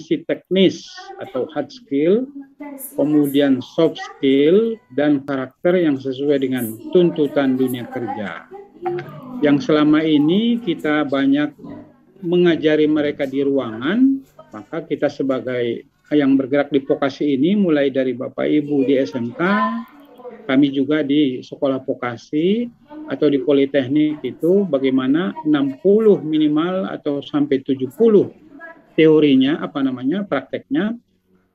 kompetensi teknis atau hard skill, kemudian soft skill, dan karakter yang sesuai dengan tuntutan dunia kerja. Yang selama ini kita banyak mengajari mereka di ruangan, maka kita sebagai yang bergerak di vokasi ini, mulai dari Bapak Ibu di SMK, kami juga di sekolah vokasi atau di politeknik itu bagaimana 60 minimal atau sampai 70 teorinya, prakteknya,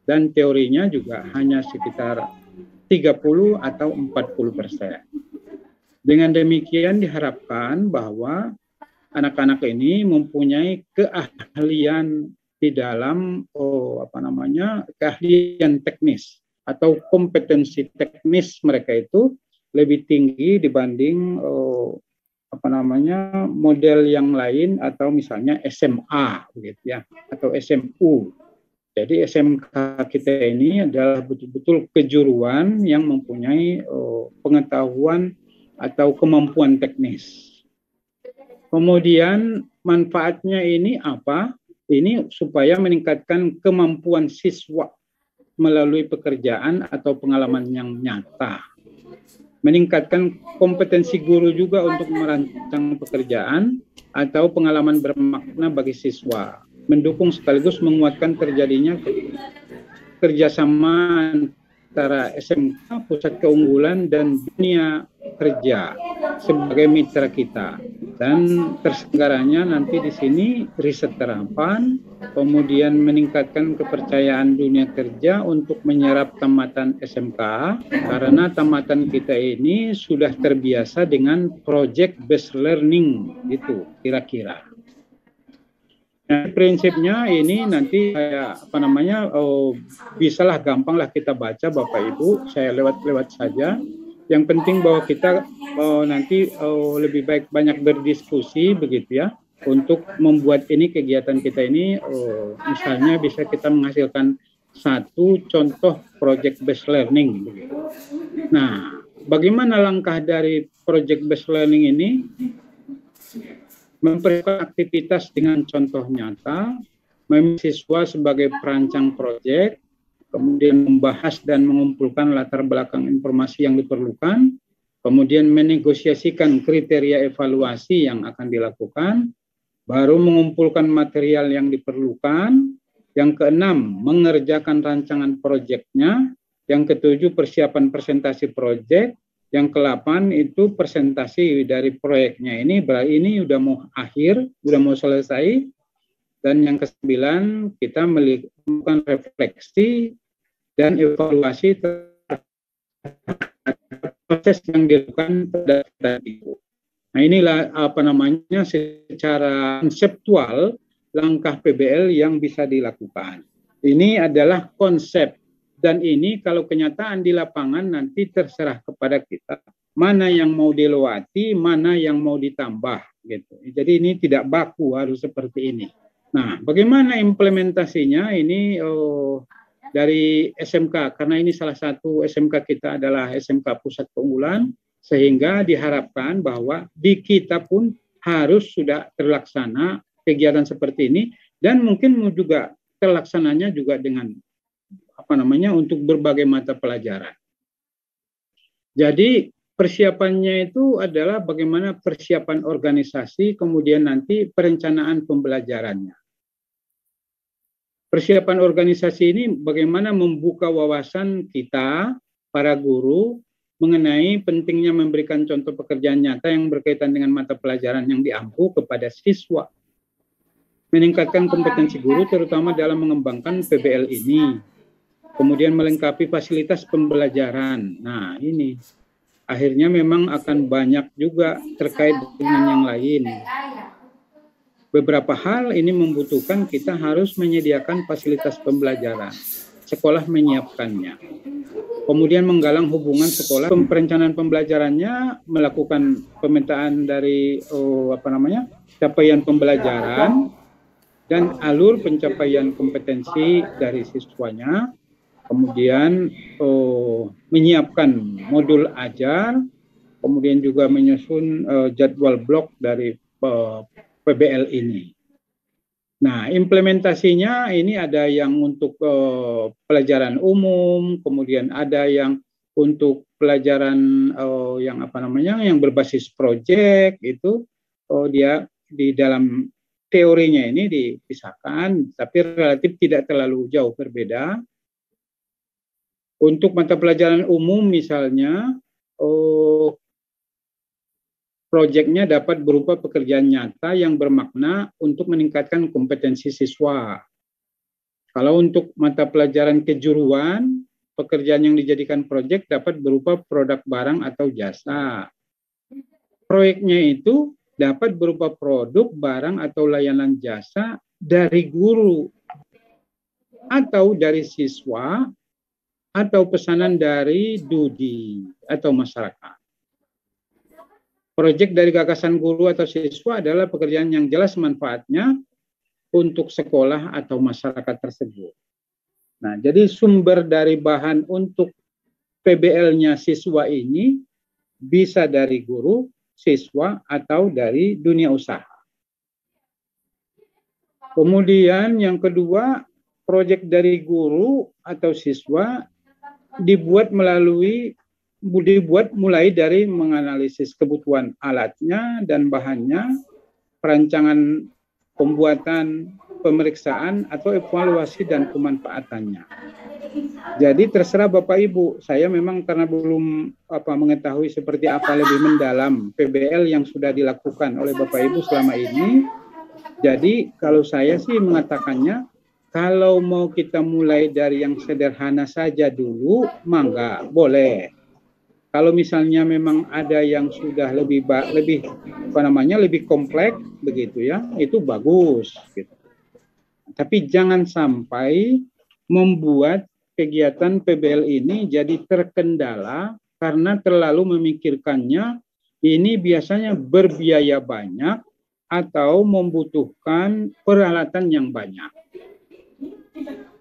dan teorinya juga hanya sekitar 30 atau 40%. Dengan demikian diharapkan bahwa anak-anak ini mempunyai keahlian di dalam keahlian teknis atau kompetensi teknis mereka itu lebih tinggi dibanding model yang lain atau misalnya SMA gitu ya, atau SMU. Jadi SMK kita ini adalah betul-betul kejuruan yang mempunyai pengetahuan atau kemampuan teknis. Kemudian manfaatnya ini apa? Ini supaya meningkatkan kemampuan siswa melalui pekerjaan atau pengalaman yang nyata. Meningkatkan kompetensi guru juga untuk merancang pekerjaan atau pengalaman bermakna bagi siswa. Mendukung sekaligus menguatkan terjadinya kerjasama antara SMK, pusat keunggulan, dan dunia kerja sebagai mitra kita. Dan tersenggaranya nanti di sini riset terapan, kemudian meningkatkan kepercayaan dunia kerja untuk menyerap tamatan SMK, karena tamatan kita ini sudah terbiasa dengan project based learning gitu kira-kira. Nah, prinsipnya ini nanti bisalah gampanglah kita baca Bapak Ibu, saya lewat saja. Yang penting bahwa kita nanti lebih baik banyak berdiskusi begitu ya, untuk membuat ini kegiatan kita ini misalnya bisa kita menghasilkan satu contoh project based learning begitu. Nah, bagaimana langkah dari project based learning ini? Mempersiapkan aktivitas dengan contoh nyata, memilih siswa sebagai perancang proyek, kemudian membahas dan mengumpulkan latar belakang informasi yang diperlukan, kemudian menegosiasikan kriteria evaluasi yang akan dilakukan, baru mengumpulkan material yang diperlukan, yang keenam, mengerjakan rancangan proyeknya, yang ketujuh, persiapan presentasi proyek, yang ke-8 itu presentasi dari proyeknya ini, berarti ini udah mau akhir, udah mau selesai. Dan yang ke-9 kita melakukan refleksi dan evaluasi proses yang dilakukan pada saat itu. Nah, inilah secara konseptual langkah PBL yang bisa dilakukan. Ini adalah konsep. Dan ini kalau kenyataan di lapangan nanti terserah kepada kita. Mana yang mau dilewati, mana yang mau ditambah. Gitu. Jadi ini tidak baku, harus seperti ini. Nah, bagaimana implementasinya ini dari SMK. Karena ini salah satu SMK kita adalah SMK Pusat Keunggulan. Sehingga diharapkan bahwa di kita pun harus sudah terlaksana kegiatan seperti ini. Dan mungkin juga terlaksananya juga dengan untuk berbagai mata pelajaran. Jadi persiapannya itu adalah bagaimana persiapan organisasi, kemudian nanti perencanaan pembelajarannya. Persiapan organisasi ini bagaimana membuka wawasan kita, para guru, mengenai pentingnya memberikan contoh pekerjaan nyata yang berkaitan dengan mata pelajaran yang diampu kepada siswa. Meningkatkan kompetensi guru terutama dalam mengembangkan PBL ini. Kemudian melengkapi fasilitas pembelajaran. Nah, ini akhirnya memang akan banyak juga terkait dengan yang lain. Beberapa hal ini membutuhkan kita harus menyediakan fasilitas pembelajaran. Sekolah menyiapkannya. Kemudian menggalang hubungan sekolah, perencanaan pembelajarannya, melakukan pemetaan dari capaian pembelajaran dan alur pencapaian kompetensi dari siswanya. Kemudian menyiapkan modul ajar, kemudian juga menyusun jadwal blok dari PBL ini. Nah, implementasinya ini ada yang untuk pelajaran umum, kemudian ada yang untuk pelajaran yang apa namanya, yang berbasis proyek itu dia di dalam teorinya ini dipisahkan, tapi relatif tidak terlalu jauh berbeda. Untuk mata pelajaran umum misalnya, proyeknya dapat berupa pekerjaan nyata yang bermakna untuk meningkatkan kompetensi siswa. Kalau untuk mata pelajaran kejuruan, pekerjaan yang dijadikan proyek dapat berupa produk barang atau jasa. Proyeknya itu dapat berupa produk, barang, atau layanan jasa dari guru atau dari siswa atau pesanan dari DUDI atau masyarakat. Proyek dari gagasan guru atau siswa adalah pekerjaan yang jelas manfaatnya untuk sekolah atau masyarakat tersebut. Nah, jadi sumber dari bahan untuk PBL-nya siswa ini bisa dari guru, siswa, atau dari dunia usaha. Kemudian yang kedua, proyek dari guru atau siswa dibuat mulai dari menganalisis kebutuhan alatnya dan bahannya, perancangan pembuatan, pemeriksaan, atau evaluasi dan pemanfaatannya. Jadi terserah Bapak Ibu, saya memang karena belum mengetahui seperti apa lebih mendalam PBL yang sudah dilakukan oleh Bapak Ibu selama ini. Jadi kalau saya sih mengatakannya, kalau mau kita mulai dari yang sederhana saja dulu, mangga, boleh. Kalau misalnya memang ada yang sudah lebih kompleks begitu ya, itu bagus gitu. Tapi jangan sampai membuat kegiatan PBL ini jadi terkendala karena terlalu memikirkannya ini biasanya berbiaya banyak atau membutuhkan peralatan yang banyak.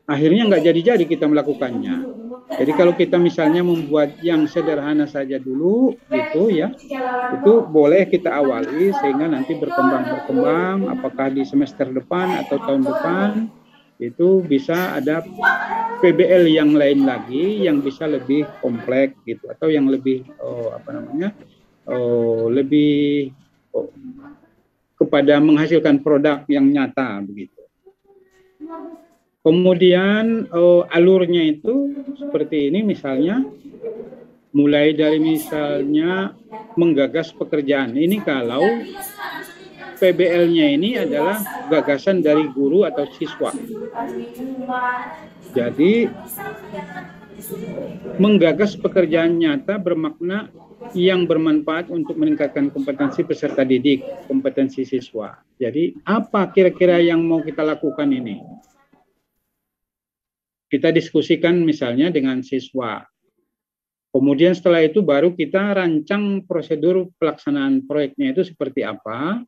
Akhirnya nggak jadi-jadi kita melakukannya. Jadi kalau kita misalnya membuat yang sederhana saja dulu gitu ya, itu boleh kita awali sehingga nanti berkembang, apakah di semester depan atau tahun depan itu bisa ada PBL yang lain lagi yang bisa lebih kompleks gitu, atau yang lebih lebih kepada menghasilkan produk yang nyata begitu. Kemudian alurnya itu seperti ini misalnya, mulai dari misalnya menggagas pekerjaan. Ini kalau PBL-nya ini adalah gagasan dari guru atau siswa. Jadi menggagas pekerjaan nyata bermakna yang bermanfaat untuk meningkatkan kompetensi peserta didik, kompetensi siswa. Jadi apa kira-kira yang mau kita lakukan ini? Kita diskusikan misalnya dengan siswa. Kemudian setelah itu baru kita rancang prosedur pelaksanaan proyeknya itu seperti apa,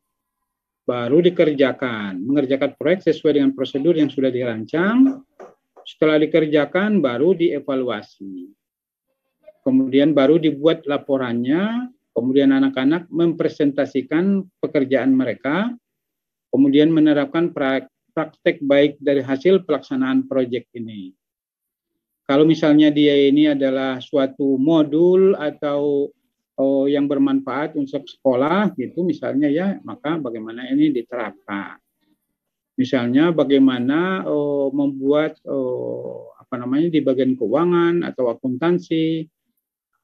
baru dikerjakan. Mengerjakan proyek sesuai dengan prosedur yang sudah dirancang. Setelah dikerjakan baru dievaluasi. Kemudian baru dibuat laporannya, kemudian anak-anak mempresentasikan pekerjaan mereka, kemudian menerapkan praktek baik dari hasil pelaksanaan proyek ini. Kalau misalnya dia ini adalah suatu modul atau yang bermanfaat untuk sekolah gitu misalnya ya, maka bagaimana ini diterapkan. Misalnya bagaimana membuat di bagian keuangan atau akuntansi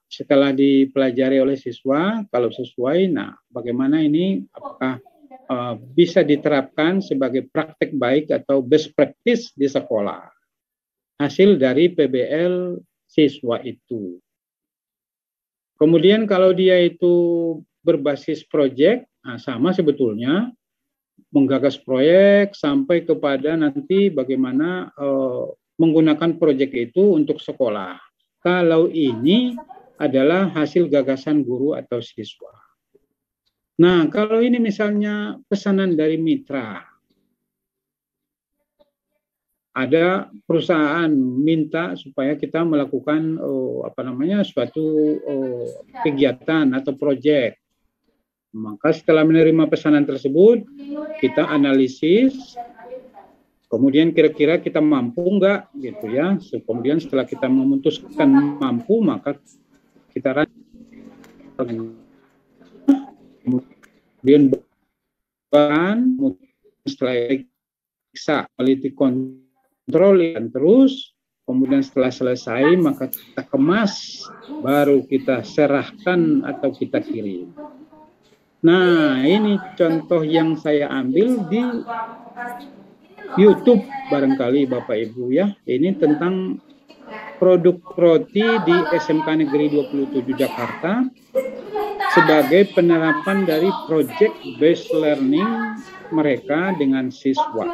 setelah dipelajari oleh siswa, kalau sesuai, nah bagaimana ini apakah bisa diterapkan sebagai praktek baik atau best practice di sekolah. Hasil dari PBL siswa itu. Kemudian kalau dia itu berbasis proyek, nah sama sebetulnya menggagas proyek sampai kepada nanti bagaimana menggunakan proyek itu untuk sekolah. Kalau ini adalah hasil gagasan guru atau siswa. Nah, kalau ini misalnya pesanan dari mitra, ada perusahaan minta supaya kita melakukan suatu kegiatan atau proyek. Maka setelah menerima pesanan tersebut, kita analisis Kemudian kira-kira kita mampu nggak gitu ya. Kemudian setelah kita memutuskan mampu, maka kita kemudian setelah periksa quality control dan terus, kemudian setelah selesai maka kita kemas, baru kita serahkan atau kita kirim. Nah, ini contoh yang saya ambil di YouTube barangkali Bapak Ibu ya. Ini tentang produk roti di SMK Negeri 27 Jakarta sebagai penerapan dari project based learning mereka dengan siswa.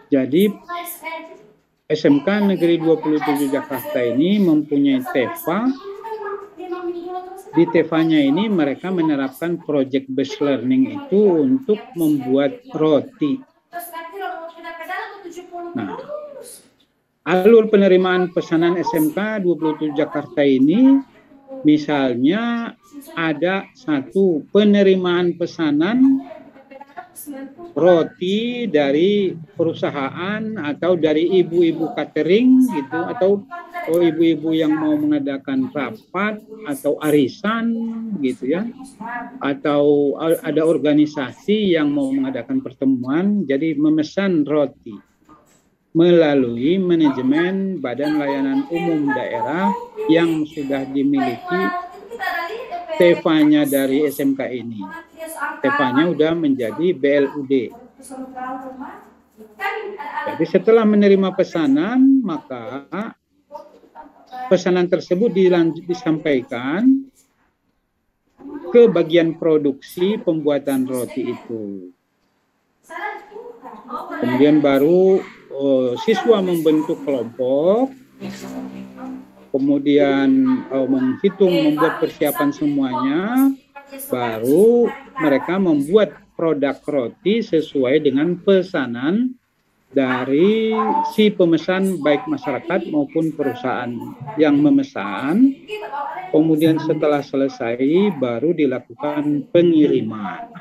Jadi SMK Negeri 27 Jakarta ini mempunyai TEFA. Di TEFA-nya ini mereka menerapkan project based learning itu untuk membuat roti. Nah, alur penerimaan pesanan SMK 27 Jakarta ini misalnya ada satu penerimaan pesanan roti dari perusahaan atau dari ibu-ibu catering gitu, atau ibu-ibu yang mau mengadakan rapat atau arisan gitu ya, atau ada organisasi yang mau mengadakan pertemuan, jadi memesan roti melalui manajemen Badan Layanan Umum Daerah yang sudah dimiliki TEFA-nya dari SMK ini. TEFA-nya udah menjadi BLUD. Jadi setelah menerima pesanan, maka pesanan tersebut disampaikan ke bagian produksi pembuatan roti itu. Kemudian baru siswa membentuk kelompok, kemudian menghitung, membuat persiapan semuanya, baru mereka membuat produk roti sesuai dengan pesanan dari si pemesan, baik masyarakat maupun perusahaan yang memesan. Kemudian setelah selesai baru dilakukan pengiriman.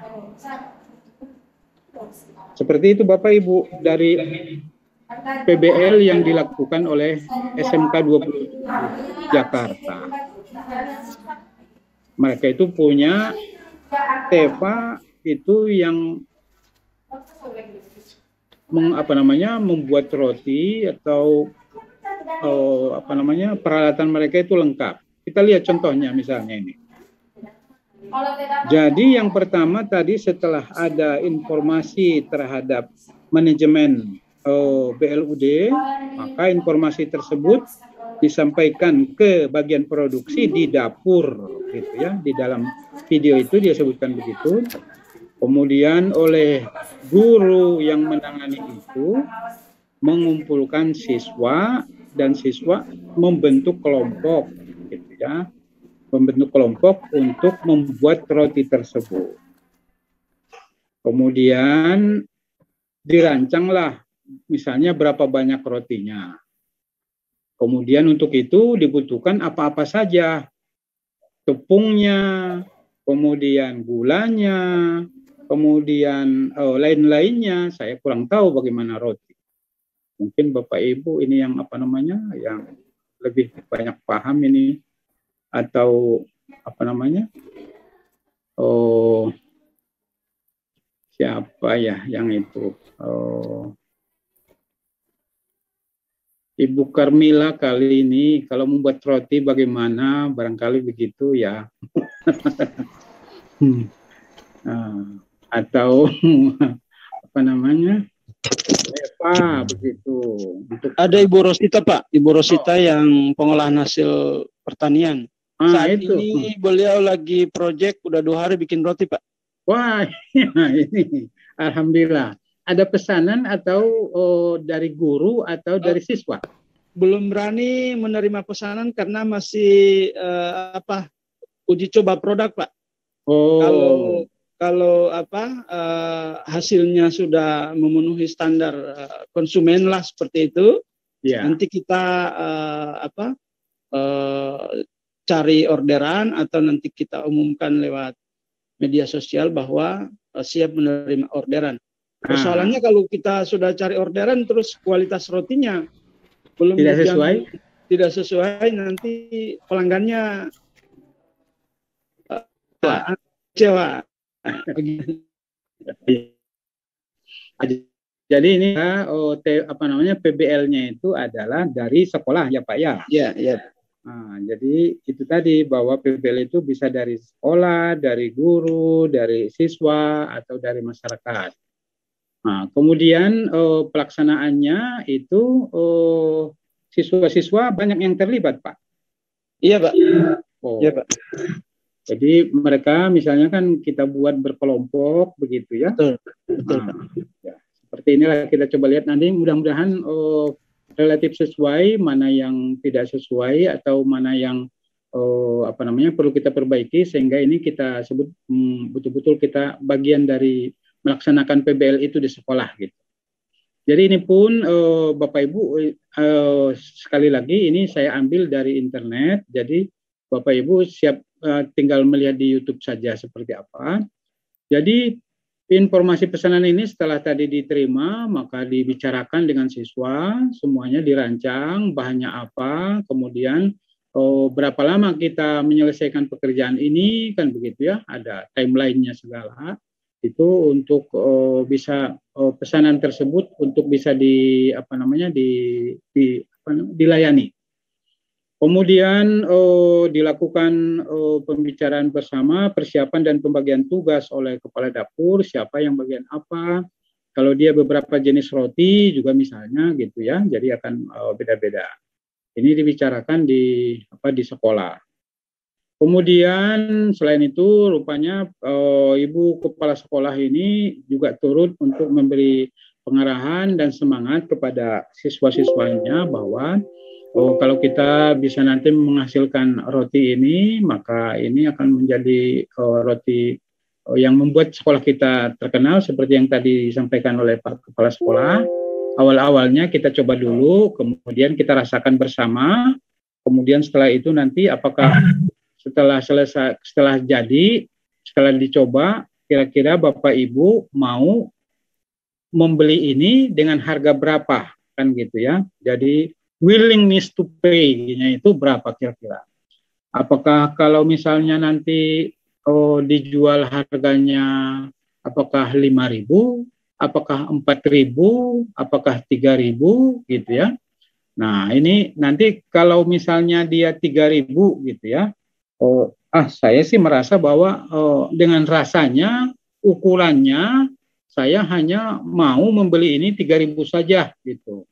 Seperti itu Bapak Ibu dari PBL yang dilakukan oleh SMK 27 Jakarta. Mereka itu punya TEFA itu yang membuat roti atau peralatan mereka itu lengkap. Kita lihat contohnya misalnya ini. Jadi yang pertama tadi setelah ada informasi terhadap manajemen BLUD, maka informasi tersebut disampaikan ke bagian produksi di dapur gitu ya. Di dalam video itu dia sebutkan begitu. Kemudian oleh guru yang menangani itu mengumpulkan siswa dan siswa membentuk kelompok gitu ya. Membentuk kelompok untuk membuat roti tersebut. Kemudian dirancanglah misalnya berapa banyak rotinya. Kemudian untuk itu dibutuhkan apa-apa saja. Tepungnya, kemudian gulanya, kemudian lain-lainnya. Saya kurang tahu bagaimana roti. Mungkin Bapak Ibu ini yang yang lebih banyak paham ini, atau siapa ya yang itu, Ibu Karmila kali ini kalau membuat roti bagaimana, barangkali begitu ya. Atau Eva begitu. Ada Ibu Rosita Pak, Ibu Rosita yang pengolahan hasil pertanian. Saat itu. Ini beliau lagi proyek udah 2 hari bikin roti Pak. Wah, ini alhamdulillah. Ada pesanan atau dari guru atau dari siswa? Belum berani menerima pesanan karena masih uji coba produk Pak. Kalau hasilnya sudah memenuhi standar konsumen lah seperti itu, nanti kita cari orderan atau nanti kita umumkan lewat media sosial bahwa siap menerima orderan. Persoalannya kalau kita sudah cari orderan terus kualitas rotinya belum tidak sesuai, nanti pelanggannya kecewa. Jadi ini PBL-nya itu adalah dari sekolah ya Pak ya. Iya, iya. Nah, jadi itu tadi bahwa PBL itu bisa dari sekolah, dari guru, dari siswa atau dari masyarakat. Nah, kemudian pelaksanaannya itu siswa-siswa banyak yang terlibat Pak. Iya Pak. Oh. Iya Pak. Jadi mereka misalnya kan kita buat berkelompok begitu ya. Betul. Betul. Nah, ya. Seperti inilah kita coba lihat nanti, mudah-mudahan relatif sesuai, mana yang tidak sesuai atau mana yang perlu kita perbaiki, sehingga ini kita sebut betul-betul kita bagian dari melaksanakan PBL itu di sekolah gitu. Jadi ini pun Bapak Ibu sekali lagi ini saya ambil dari internet, jadi Bapak Ibu siap tinggal melihat di YouTube saja seperti apa. Jadi informasi pesanan ini setelah tadi diterima, maka dibicarakan dengan siswa, semuanya dirancang, bahannya apa, kemudian berapa lama kita menyelesaikan pekerjaan ini, kan begitu ya, ada timeline-nya segala, itu untuk bisa pesanan tersebut untuk bisa dilayani. Kemudian dilakukan pembicaraan bersama, persiapan dan pembagian tugas oleh kepala dapur, siapa yang bagian apa. Kalau dia beberapa jenis roti juga misalnya gitu ya, jadi akan beda-beda. Ini dibicarakan di sekolah. Kemudian selain itu rupanya Ibu Kepala Sekolah ini juga turut untuk memberi pengarahan dan semangat kepada siswa-siswanya bahwa kalau kita bisa nanti menghasilkan roti ini, maka ini akan menjadi roti yang membuat sekolah kita terkenal seperti yang tadi disampaikan oleh Pak Kepala Sekolah. Awal-awalnya kita coba dulu, kemudian kita rasakan bersama, kemudian setelah itu nanti apakah setelah dicoba, kira-kira Bapak Ibu mau membeli ini dengan harga berapa, kan gitu ya. Jadi willingness to pay-nya itu berapa kira-kira? Apakah kalau misalnya nanti dijual harganya apakah 5.000, apakah 4.000, apakah 3.000 gitu ya. Nah, ini nanti kalau misalnya dia 3.000 gitu ya. Saya sih merasa bahwa dengan rasanya, ukurannya saya hanya mau membeli ini 3.000 saja gitu.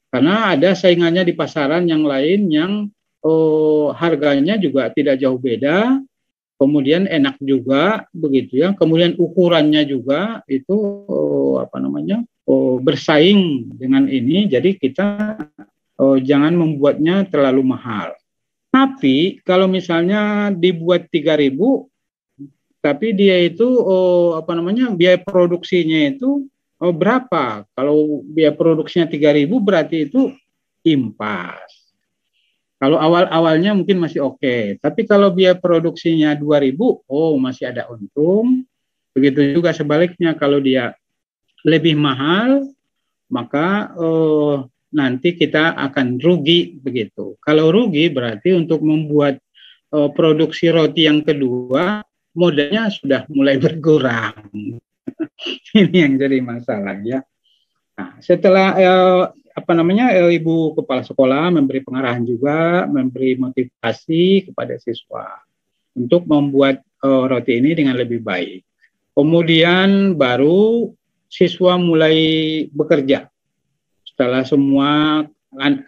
Karena ada saingannya di pasaran yang lain yang harganya juga tidak jauh beda, kemudian enak juga begitu ya, kemudian ukurannya juga itu bersaing dengan ini, jadi kita jangan membuatnya terlalu mahal. Tapi kalau misalnya dibuat 3.000, tapi dia itu biaya produksinya itu berapa? Kalau biaya produksinya 3.000 berarti itu impas. Kalau awal-awalnya mungkin masih oke, tapi kalau biaya produksinya 2.000, masih ada untung. Begitu juga sebaliknya, kalau dia lebih mahal, maka nanti kita akan rugi begitu. Kalau rugi berarti untuk membuat produksi roti yang kedua, modalnya sudah mulai berkurang. Ini yang jadi masalah ya. Nah, setelah Ibu Kepala Sekolah memberi pengarahan juga, memberi motivasi kepada siswa untuk membuat roti ini dengan lebih baik. Kemudian baru siswa mulai bekerja. Setelah semua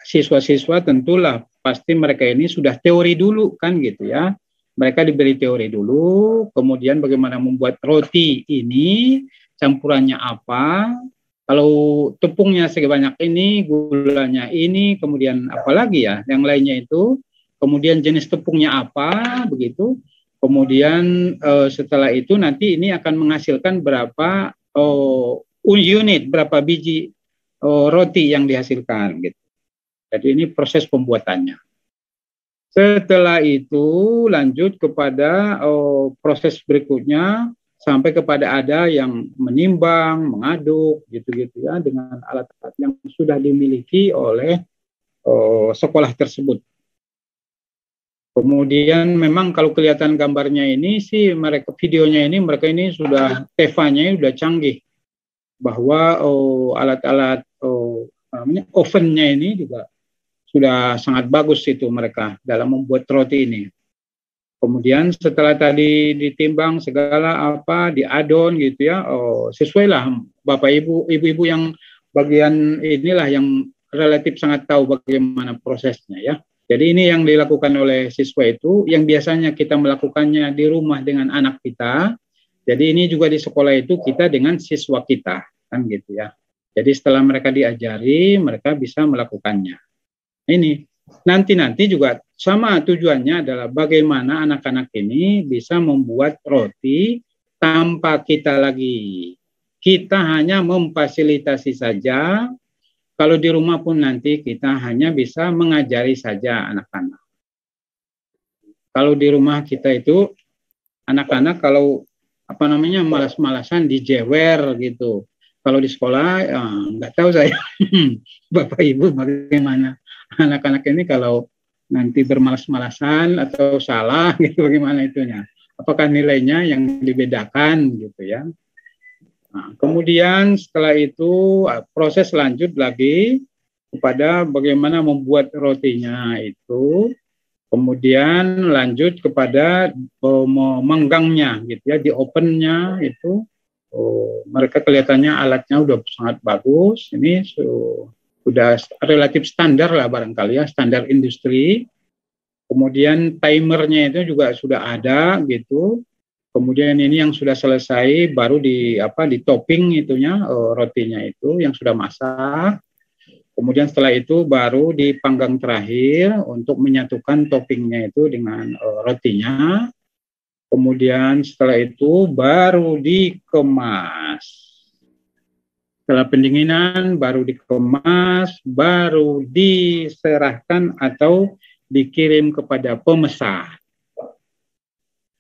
siswa-siswa tentulah pasti mereka ini sudah teori dulu kan gitu ya. Mereka diberi teori dulu, kemudian bagaimana membuat roti ini, campurannya apa, kalau tepungnya sebanyak ini, gulanya ini, kemudian apalagi ya, yang lainnya itu, kemudian jenis tepungnya apa, begitu. Kemudian setelah itu nanti ini akan menghasilkan berapa unit, berapa biji roti yang dihasilkan, gitu. Jadi ini proses pembuatannya. Setelah itu lanjut kepada proses berikutnya, sampai kepada ada yang menimbang, mengaduk, gitu-gitu ya, dengan alat-alat yang sudah dimiliki oleh sekolah tersebut. Kemudian memang kalau kelihatan gambarnya ini sih, videonya ini mereka ini sudah TEVA-nya sudah canggih, bahwa alat-alat ovennya ini juga sudah sangat bagus itu mereka dalam membuat roti ini. Kemudian setelah tadi ditimbang segala apa, diadon gitu ya, sesuai lah Bapak Ibu yang bagian inilah yang relatif sangat tahu bagaimana prosesnya ya. Jadi ini yang dilakukan oleh siswa itu, yang biasanya kita melakukannya di rumah dengan anak kita. Jadi ini juga di sekolah itu kita dengan siswa kita, kan gitu ya. Jadi setelah mereka diajari, mereka bisa melakukannya. Ini nanti juga sama tujuannya adalah bagaimana anak-anak ini bisa membuat roti tanpa kita lagi. Kita hanya memfasilitasi saja. Kalau di rumah pun nanti kita hanya bisa mengajari saja anak-anak. Kalau di rumah kita itu anak-anak kalau malas-malasan dijewer gitu. Kalau di sekolah nggak tahu saya Bapak Ibu bagaimana anak-anak ini kalau nanti bermalas-malasan atau salah gitu bagaimana itunya. Apakah nilainya yang dibedakan gitu ya. Nah, kemudian setelah itu proses lanjut lagi kepada bagaimana membuat rotinya itu, kemudian lanjut kepada memanggangnya gitu ya, di ovennya itu mereka kelihatannya alatnya udah sangat bagus, ini sudah relatif standar lah barangkali ya, standar industri. Kemudian timernya itu juga sudah ada gitu. Kemudian ini yang sudah selesai baru di topping itunya rotinya itu yang sudah masak. Kemudian setelah itu baru dipanggang terakhir untuk menyatukan toppingnya itu dengan rotinya. Kemudian setelah itu baru dikemas. Setelah pendinginan baru dikemas, baru diserahkan atau dikirim kepada pemesan.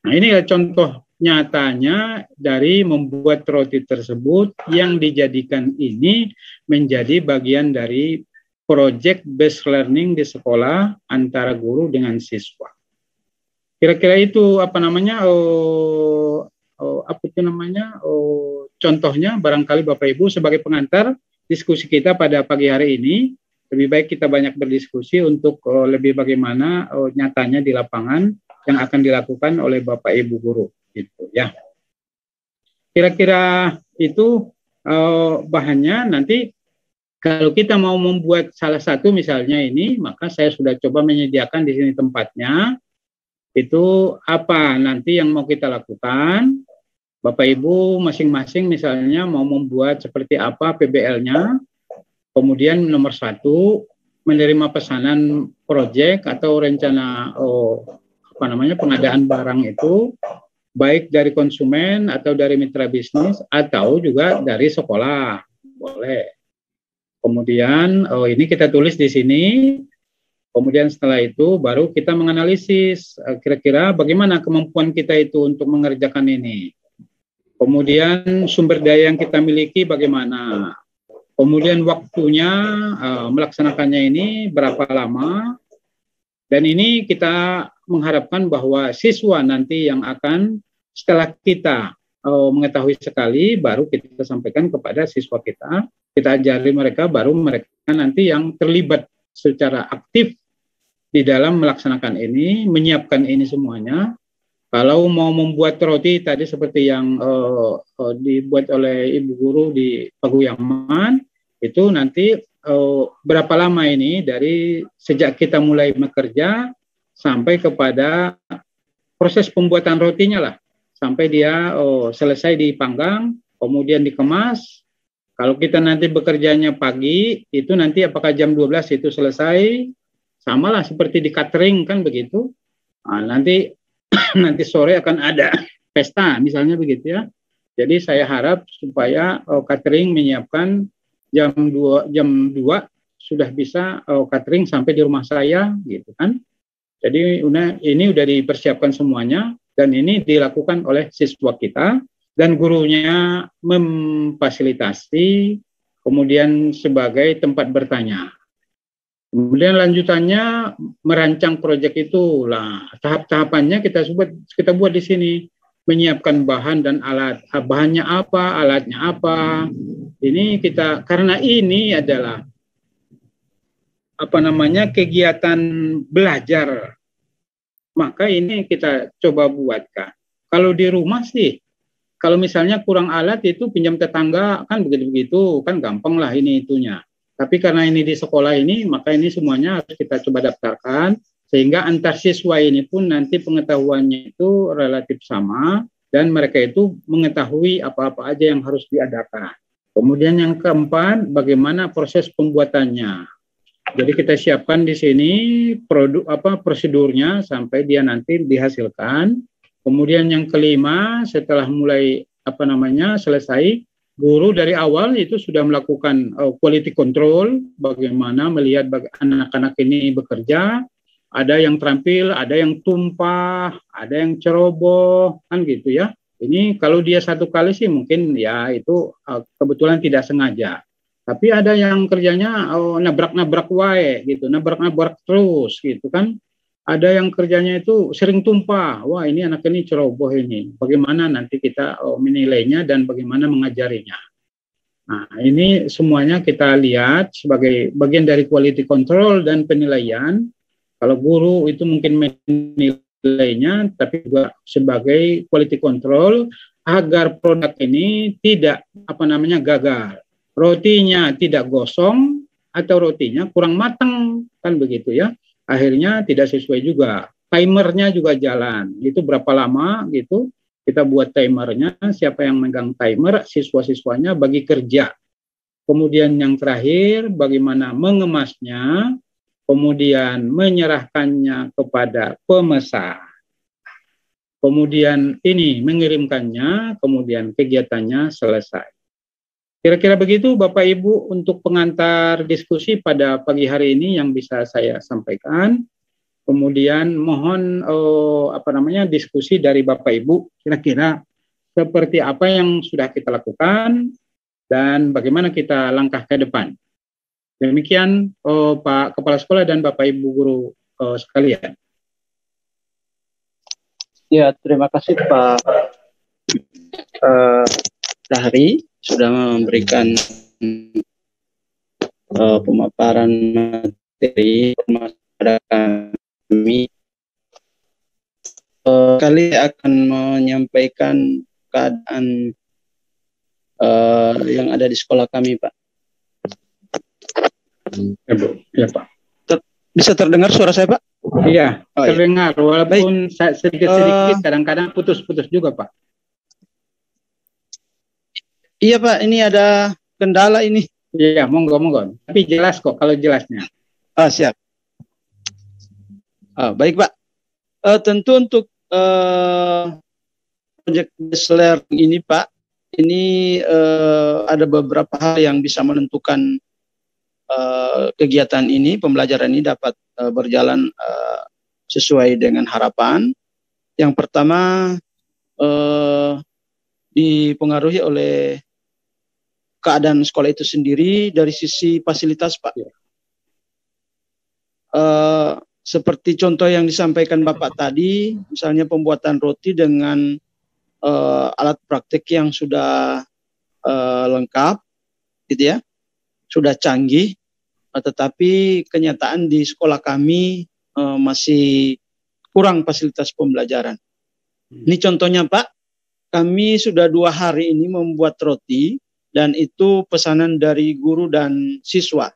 Nah, ini contoh nyatanya dari membuat roti tersebut yang dijadikan ini menjadi bagian dari project based learning di sekolah antara guru dengan siswa. Kira-kira itu contohnya barangkali Bapak Ibu sebagai pengantar diskusi kita pada pagi hari ini. Lebih baik kita banyak berdiskusi untuk lebih bagaimana nyatanya di lapangan yang akan dilakukan oleh Bapak Ibu guru gitu ya. Kira-kira itu bahannya. Nanti kalau kita mau membuat salah satu misalnya ini, maka saya sudah coba menyediakan di sini tempatnya. Itu apa nanti yang mau kita lakukan. Bapak Ibu masing-masing misalnya mau membuat seperti apa PBL-nya. Kemudian nomor 1 menerima pesanan proyek atau rencana pengadaan barang itu baik dari konsumen atau dari mitra bisnis atau juga dari sekolah, boleh. Kemudian ini kita tulis di sini. Kemudian setelah itu baru kita menganalisis kira-kira bagaimana kemampuan kita itu untuk mengerjakan ini. Kemudian sumber daya yang kita miliki bagaimana. Kemudian waktunya melaksanakannya ini berapa lama. Dan ini kita mengharapkan bahwa siswa nanti yang akan setelah kita mengetahui sekali, baru kita sampaikan kepada siswa kita ajari mereka, baru mereka nanti yang terlibat secara aktif di dalam melaksanakan ini, menyiapkan ini semuanya. Kalau mau membuat roti tadi seperti yang dibuat oleh Ibu Guru di Paguyaman, itu nanti berapa lama ini dari sejak kita mulai bekerja sampai kepada proses pembuatan rotinya lah, sampai dia selesai dipanggang, kemudian dikemas. Kalau kita nanti bekerjanya pagi, itu nanti apakah jam 12 itu selesai, samalah seperti di catering kan begitu. Nah, nanti sore akan ada pesta misalnya begitu ya. Jadi saya harap supaya catering menyiapkan jam 2 sudah bisa catering sampai di rumah saya gitu kan. Jadi ini udah dipersiapkan semuanya dan ini dilakukan oleh siswa kita. dan gurunya memfasilitasi, kemudian sebagai tempat bertanya. Kemudian lanjutannya merancang proyek itu lah, tahap-tahapannya kita buat di sini, menyiapkan bahan dan alat. Bahannya apa, alatnya apa. Ini kita, karena ini adalah kegiatan belajar, maka ini kita coba buatkan. Kalau di rumah sih, kalau misalnya kurang alat itu pinjam tetangga, kan begitu-begitu, kan gampang lah ini itunya. Tapi karena ini di sekolah ini, maka ini semuanya harus kita coba daftarkan, sehingga antar siswa ini pun nanti pengetahuannya itu relatif sama, dan mereka itu mengetahui apa-apa aja yang harus diadakan. Kemudian yang keempat, bagaimana proses pembuatannya. Jadi kita siapkan di sini prosedurnya sampai dia nanti dihasilkan. Kemudian yang kelima, setelah mulai selesai, guru dari awal itu sudah melakukan quality control, bagaimana melihat anak-anak ini bekerja, ada yang terampil, ada yang tumpah, ada yang ceroboh, kan gitu ya. Ini kalau dia satu kali sih mungkin ya itu kebetulan tidak sengaja. Tapi ada yang kerjanya nabrak-nabrak wae gitu, nabrak-nabrak terus gitu kan. Ada yang kerjanya itu sering tumpah. Wah, ini anak ini ceroboh ini. Bagaimana nanti kita menilainya dan bagaimana mengajarinya. Nah, ini semuanya kita lihat sebagai bagian dari quality control dan penilaian. Kalau guru itu mungkin menilainya, tapi juga sebagai quality control agar produk ini tidak gagal. Rotinya tidak gosong atau rotinya kurang matang, kan begitu ya. Akhirnya tidak sesuai juga. Timernya juga jalan. Itu berapa lama gitu. Kita buat timernya, siapa yang megang timer, siswa-siswanya bagi kerja. Kemudian yang terakhir, bagaimana mengemasnya, kemudian menyerahkannya kepada pemesan. Kemudian ini mengirimkannya, kemudian kegiatannya selesai. Kira-kira begitu Bapak Ibu untuk pengantar diskusi pada pagi hari ini yang bisa saya sampaikan. Kemudian mohon diskusi dari Bapak Ibu kira-kira seperti apa yang sudah kita lakukan dan bagaimana kita langkah ke depan. Demikian Pak Kepala Sekolah dan Bapak Ibu guru sekalian. Ya, terima kasih Pak Dahri sudah memberikan pemaparan materi kepada kami. Kali akan menyampaikan keadaan yang ada di sekolah kami, Pak. Ya, Bu. Ya, Pak. Bisa terdengar suara saya, Pak? Iya, terdengar. Walaupun sedikit-sedikit, kadang-kadang putus-putus juga, Pak. Iya Pak, ini ada kendala ini. Iya, monggo. Tapi jelas kok kalau jelasnya. Siap. Baik Pak. Tentu untuk proyek based learning ini Pak, ini ada beberapa hal yang bisa menentukan kegiatan ini, pembelajaran ini dapat berjalan sesuai dengan harapan. Yang pertama dipengaruhi oleh keadaan sekolah itu sendiri dari sisi fasilitas Pak. Seperti contoh yang disampaikan Bapak tadi, misalnya pembuatan roti dengan alat praktik yang sudah lengkap, gitu ya, sudah canggih, tetapi kenyataan di sekolah kami masih kurang fasilitas pembelajaran. Ini contohnya Pak, kami sudah 2 hari ini membuat roti, dan itu pesanan dari guru dan siswa.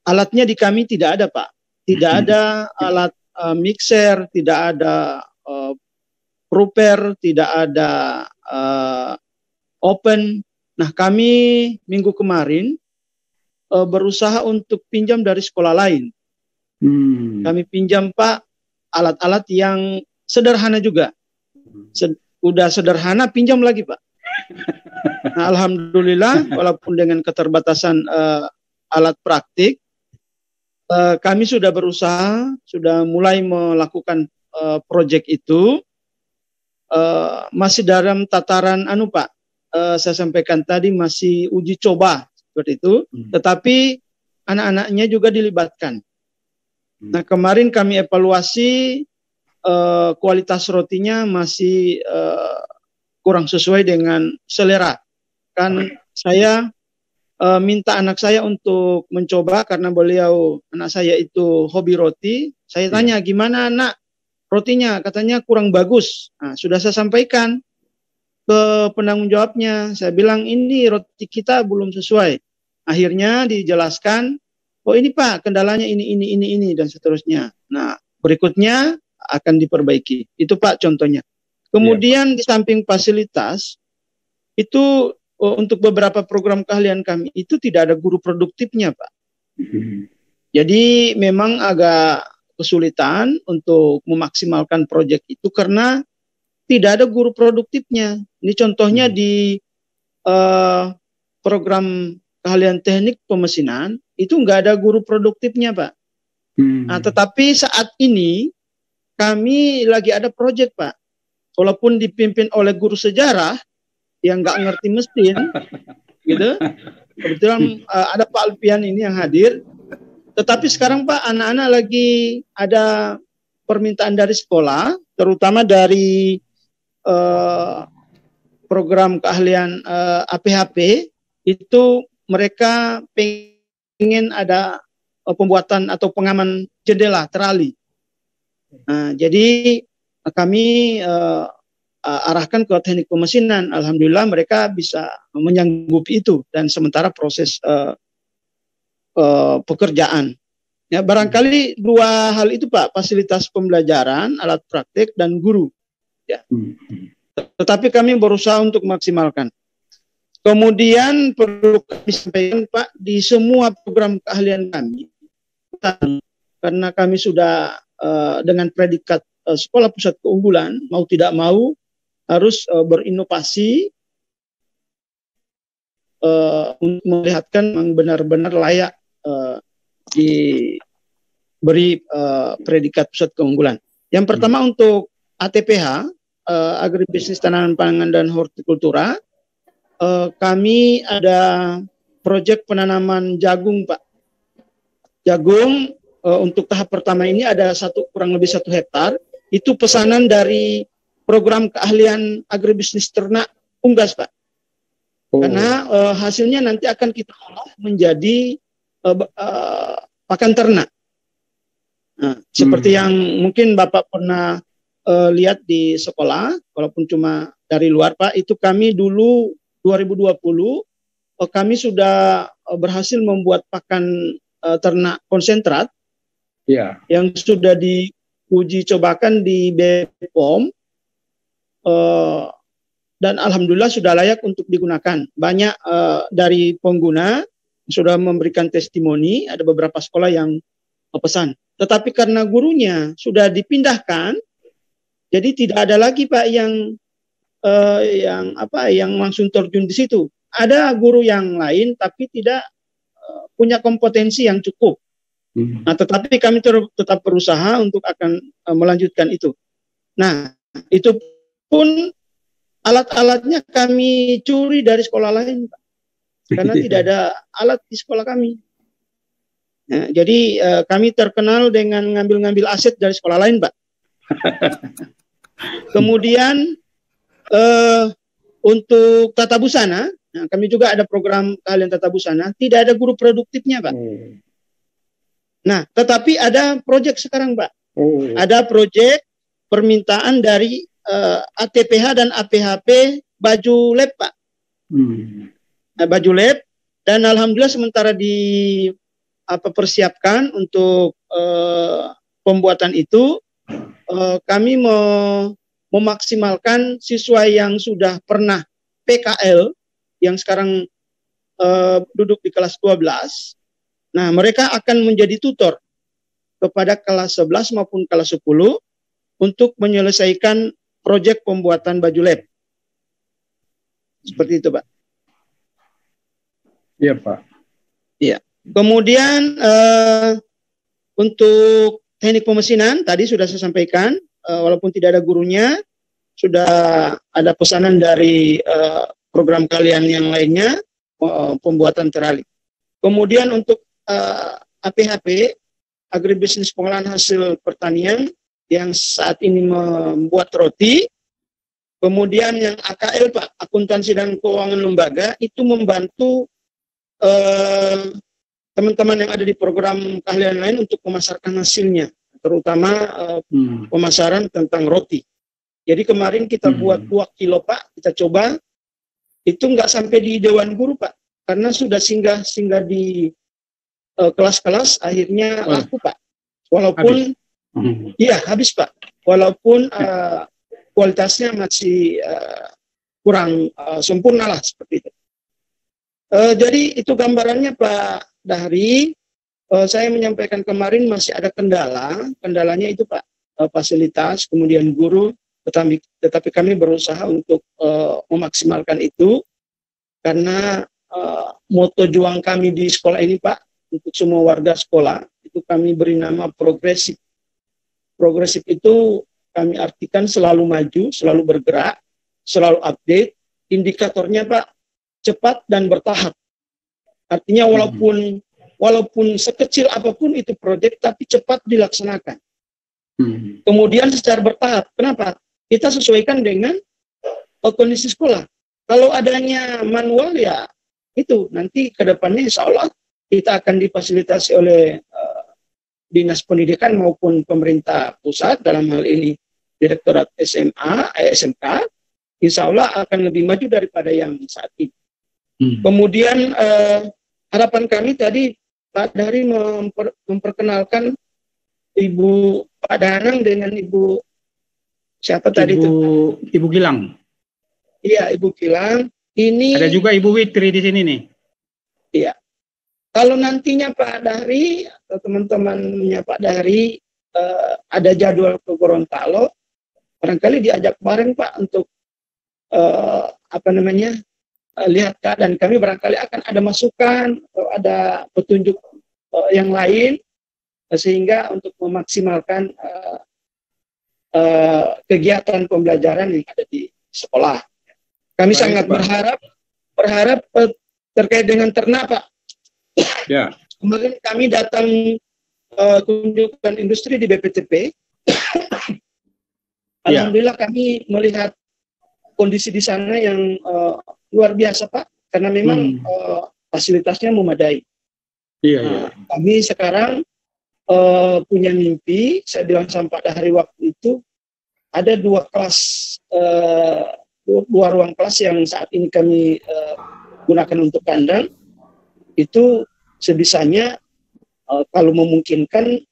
Alatnya di kami tidak ada Pak, tidak ada alat mixer, tidak ada proper, tidak ada open. Nah kami minggu kemarin berusaha untuk pinjam dari sekolah lain. Kami pinjam Pak alat-alat yang sederhana juga. Udah sederhana pinjam lagi Pak. Nah, alhamdulillah walaupun dengan keterbatasan alat praktik, kami sudah berusaha, sudah mulai melakukan proyek itu. masih dalam tataran Pak, saya sampaikan tadi masih uji coba seperti itu, tetapi anak-anaknya juga dilibatkan. Nah, kemarin kami evaluasi kualitas rotinya masih kurang sesuai dengan selera. Kan saya minta anak saya untuk mencoba karena anak saya itu hobi roti. Saya tanya, gimana anak rotinya? Katanya kurang bagus. Nah, sudah saya sampaikan ke penanggung jawabnya. Saya bilang ini roti kita belum sesuai. Akhirnya dijelaskan, oh ini Pak kendalanya ini dan seterusnya. Nah, berikutnya akan diperbaiki. Itu Pak contohnya. Kemudian di samping fasilitas itu untuk beberapa program keahlian kami itu tidak ada guru produktifnya Pak. Jadi memang agak kesulitan untuk memaksimalkan proyek itu karena tidak ada guru produktifnya. Ini contohnya di program keahlian teknik pemesinan itu nggak ada guru produktifnya Pak. Nah, tetapi saat ini kami lagi ada proyek Pak. Walaupun dipimpin oleh guru sejarah yang nggak ngerti mesin, gitu. Kebetulan ada Pak Alpian ini yang hadir. Tetapi sekarang Pak, anak-anak lagi ada permintaan dari sekolah, terutama dari program keahlian APHP, itu mereka pengen ada pembuatan atau pengaman jendela terali. Nah, jadi kami arahkan ke teknik pemesinan. Alhamdulillah mereka bisa menyanggupi itu dan sementara proses pekerjaan. Ya, barangkali dua hal itu Pak, fasilitas pembelajaran, alat praktek dan guru. Ya. Tetapi kami berusaha untuk maksimalkan. Kemudian perlu kami sampaikan Pak, di semua program keahlian kami, karena kami sudah dengan predikat sekolah pusat keunggulan, mau tidak mau harus berinovasi untuk melihatkan yang benar-benar layak diberi predikat pusat keunggulan. Yang pertama untuk ATPH, agribisnis tanaman pangan dan hortikultura, kami ada proyek penanaman jagung Pak. Jagung untuk tahap pertama ini ada kurang lebih 1 hektar. Itu pesanan dari program keahlian agribisnis ternak unggas Pak. Karena hasilnya nanti akan kita olah menjadi pakan ternak. Nah, seperti yang mungkin Bapak pernah lihat di sekolah, walaupun cuma dari luar Pak, itu kami dulu 2020 kami sudah berhasil membuat pakan ternak konsentrat yang sudah diuji cobakan di BPOM. Dan alhamdulillah sudah layak untuk digunakan. Banyak dari pengguna sudah memberikan testimoni, ada beberapa sekolah yang pesan. Tetapi karena gurunya sudah dipindahkan, jadi tidak ada lagi Pak yang langsung terjun di situ. Ada guru yang lain tapi tidak punya kompetensi yang cukup. Nah, tetapi kami tetap berusaha untuk akan melanjutkan itu. Nah, itu pun alat-alatnya kami curi dari sekolah lain, Pak. Karena tidak ada alat di sekolah kami. Nah, jadi kami terkenal dengan ngambil-ngambil aset dari sekolah lain, Pak. Kemudian untuk tata busana, nah, kami juga ada program keahlian tata busana, tidak ada guru produktifnya, Pak. Nah, tetapi ada proyek sekarang, Pak. Ada proyek permintaan dari ATPH dan APHP baju lab, Pak. Nah, baju lab, dan alhamdulillah sementara persiapkan untuk pembuatan itu, kami memaksimalkan siswa yang sudah pernah PKL yang sekarang duduk di kelas 12. Nah, mereka akan menjadi tutor kepada kelas 11 maupun kelas 10 untuk menyelesaikan proyek pembuatan baju lab. Seperti itu, Pak. Iya, Pak. Iya. Kemudian untuk teknik pemesinan tadi sudah saya sampaikan, walaupun tidak ada gurunya, sudah ada pesanan dari program kalian yang lainnya, pembuatan terali. Kemudian untuk APHP, agribisnis pengolahan hasil pertanian, yang saat ini membuat roti. Kemudian yang AKL, Pak, akuntansi dan keuangan lembaga, itu membantu teman-teman yang ada di program keahlian lain untuk memasarkan hasilnya, terutama pemasaran tentang roti. Jadi kemarin kita buat 2 kilo, Pak, kita coba, itu nggak sampai di Dewan Guru, Pak, karena sudah singgah di kelas-kelas, akhirnya laku, Pak. Walaupun, iya habis, Pak. Walaupun kualitasnya masih kurang sempurna lah, seperti itu. Jadi itu gambarannya, Pak Dahri. Saya menyampaikan kemarin masih ada kendalanya itu, Pak, fasilitas, kemudian guru, tetapi kami berusaha untuk memaksimalkan itu, karena moto juang kami di sekolah ini, Pak, untuk semua warga sekolah, itu kami beri nama progresif. Progresif itu kami artikan selalu maju, selalu bergerak, selalu update, indikatornya, Pak, cepat dan bertahap. Artinya walaupun sekecil apapun itu proyek, tapi cepat dilaksanakan. Kemudian secara bertahap. Kenapa? Kita sesuaikan dengan kondisi sekolah. Kalau adanya manual, ya itu nanti ke depannya insya Allah kita akan difasilitasi oleh Dinas Pendidikan maupun pemerintah pusat, dalam hal ini Direktorat SMK, insya Allah akan lebih maju daripada yang saat ini. Kemudian harapan kami tadi Pak Dahri memperkenalkan Ibu Pak Danang dengan Ibu siapa tadi itu? Ibu Gilang. Iya, Ibu Gilang. Ini ada juga Ibu Witri di sini nih. Iya. Kalau nantinya Pak Dahri atau teman-temannya Pak Dahri ada jadwal ke Gorontalo, barangkali diajak bareng, Pak, untuk lihat keadaan kami, barangkali akan ada masukan atau ada petunjuk yang lain, sehingga untuk memaksimalkan kegiatan pembelajaran yang ada di sekolah. Kami sangat berharap terkait dengan ternak, Pak. Ya. Kemarin kami datang kunjungan industri di BPTP. Alhamdulillah kami melihat kondisi di sana yang luar biasa, Pak, karena memang fasilitasnya memadai. Kami sekarang punya mimpi, saya bilang sama Pak Dahri waktu itu, ada 2 kelas, 2 ruang kelas yang saat ini kami gunakan untuk kandang, itu sebisanya kalau memungkinkan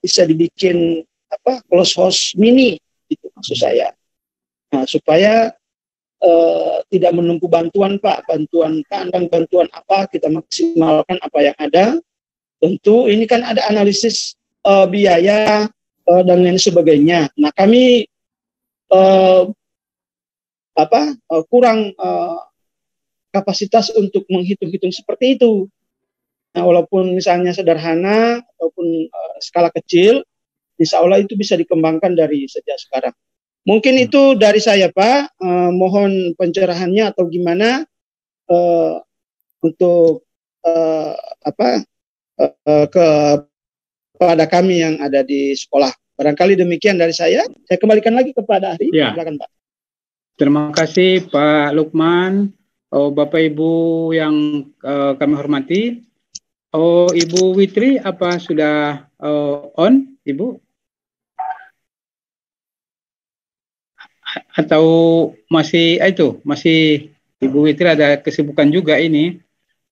bisa dibikin close house mini, itu maksud saya. Nah, supaya tidak menunggu bantuan, Pak, bantuan kandang, bantuan apa, kita maksimalkan apa yang ada. Tentu ini kan ada analisis biaya dan lain sebagainya. Nah, kami kurang kapasitas untuk menghitung-hitung seperti itu. Nah, walaupun misalnya sederhana ataupun skala kecil, insya Allah itu bisa dikembangkan dari sejak sekarang. Mungkin itu dari saya, Pak. Mohon pencerahannya atau gimana untuk kepada kami yang ada di sekolah. Barangkali demikian dari saya. Saya kembalikan lagi kepada Dahri. Ya. Silakan, Pak. Terima kasih Pak Lukman. Bapak Ibu yang kami hormati. Ibu Witri, apa sudah on, Ibu? Atau masih masih Ibu Witri ada kesibukan juga ini?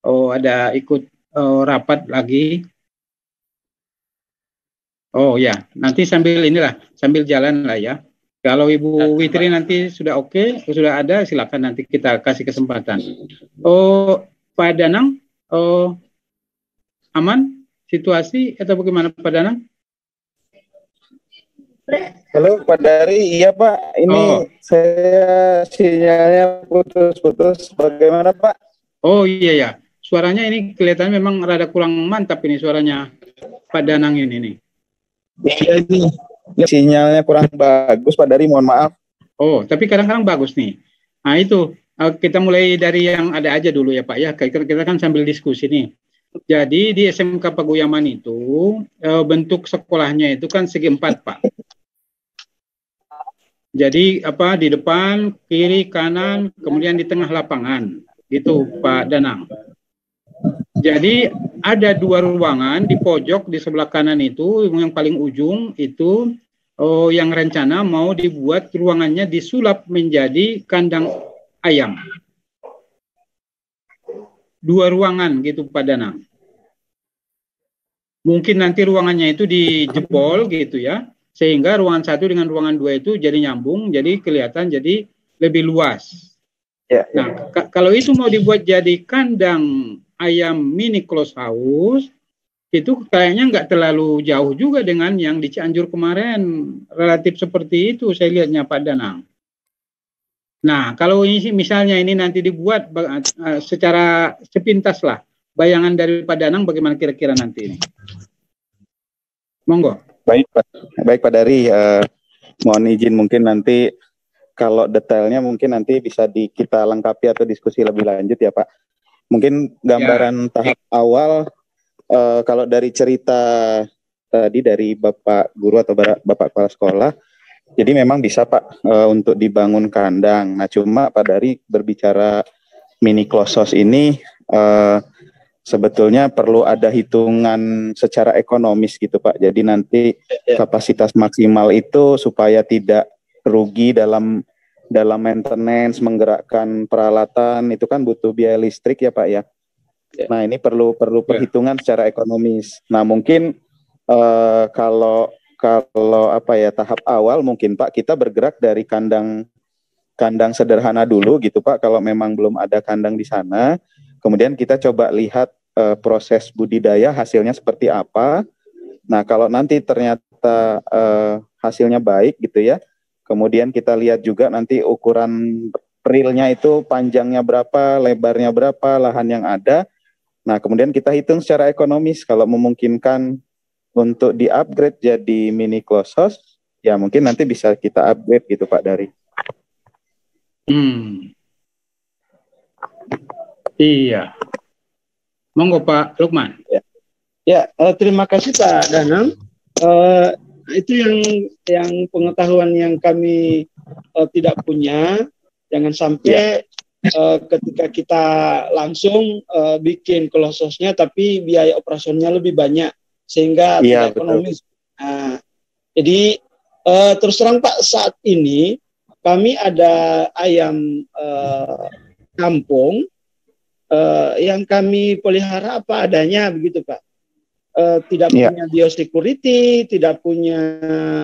Ada ikut rapat lagi? Oh ya, nanti sambil jalan lah ya. Kalau Ibu Witri nanti sudah oke, sudah ada, silakan nanti kita kasih kesempatan. Pak Danang, aman situasi atau bagaimana Pak Danang? Halo Pak Dahri, iya Pak, ini saya sinyalnya putus-putus, bagaimana Pak? Oh iya ya, suaranya ini kelihatan memang rada kurang mantap ini suaranya Pak Danang ini nih. Iya ini sinyalnya kurang bagus Pak Dahri, mohon maaf. Oh, tapi kadang-kadang bagus nih. Nah itu kita mulai dari yang ada aja dulu ya Pak ya. Kita kan sambil diskusi nih. Jadi di SMK Paguyaman itu bentuk sekolahnya itu kan segi empat Pak. Jadi di depan, kiri, kanan, kemudian di tengah lapangan, gitu Pak Danang. Jadi ada 2 ruangan di pojok di sebelah kanan itu, yang paling ujung itu yang rencana mau dibuat ruangannya disulap menjadi kandang ayam. 2 ruangan gitu Pak Danang. Mungkin nanti ruangannya itu dijebol gitu ya. Sehingga ruangan 1 dengan ruangan 2 itu jadi nyambung, jadi kelihatan jadi lebih luas. Ya, ya. Nah, kalau itu mau dibuat jadi kandang ayam mini close house, itu kayaknya nggak terlalu jauh juga dengan yang di Cianjur kemarin. Relatif seperti itu saya lihatnya Pak Danang. Nah, kalau ini misalnya ini nanti dibuat secara sepintas lah, bayangan dari Pak Danang bagaimana kira-kira nanti ini? Monggo. Baik Pak Dari, mohon izin mungkin nanti kalau detailnya mungkin nanti bisa kita lengkapi atau diskusi lebih lanjut ya Pak. Mungkin gambaran tahap awal kalau dari cerita tadi dari Bapak Guru atau Bapak Kepala Sekolah, jadi memang bisa Pak untuk dibangun kandang. Nah cuma Pak Dari berbicara mini close house ini sebetulnya perlu ada hitungan secara ekonomis gitu Pak. Jadi nanti kapasitas maksimal itu supaya tidak rugi dalam maintenance, menggerakkan peralatan, itu kan butuh biaya listrik ya Pak ya. Nah ini perlu perhitungan secara ekonomis. Nah mungkin kalau tahap awal mungkin Pak kita bergerak dari kandang sederhana dulu gitu Pak. Kalau memang belum ada kandang di sana, kemudian kita coba lihat proses budidaya hasilnya seperti apa. Nah kalau nanti ternyata hasilnya baik gitu ya, kemudian kita lihat juga nanti ukuran perilnya itu panjangnya berapa, lebarnya berapa, lahan yang ada. Nah kemudian kita hitung secara ekonomis kalau memungkinkan untuk di-upgrade jadi mini close house, ya mungkin nanti bisa kita upgrade gitu Pak Dari. Iya. Monggo Pak Lukman. Terima kasih Pak Danang. Itu yang pengetahuan yang kami tidak punya. Jangan sampai ketika kita langsung bikin close house-nya, tapi biaya operasionalnya lebih banyak sehingga tidak ekonomis. Nah, jadi terus terang Pak, saat ini kami ada ayam kampung. Yang kami pelihara apa adanya begitu Pak, tidak punya biosecurity, tidak punya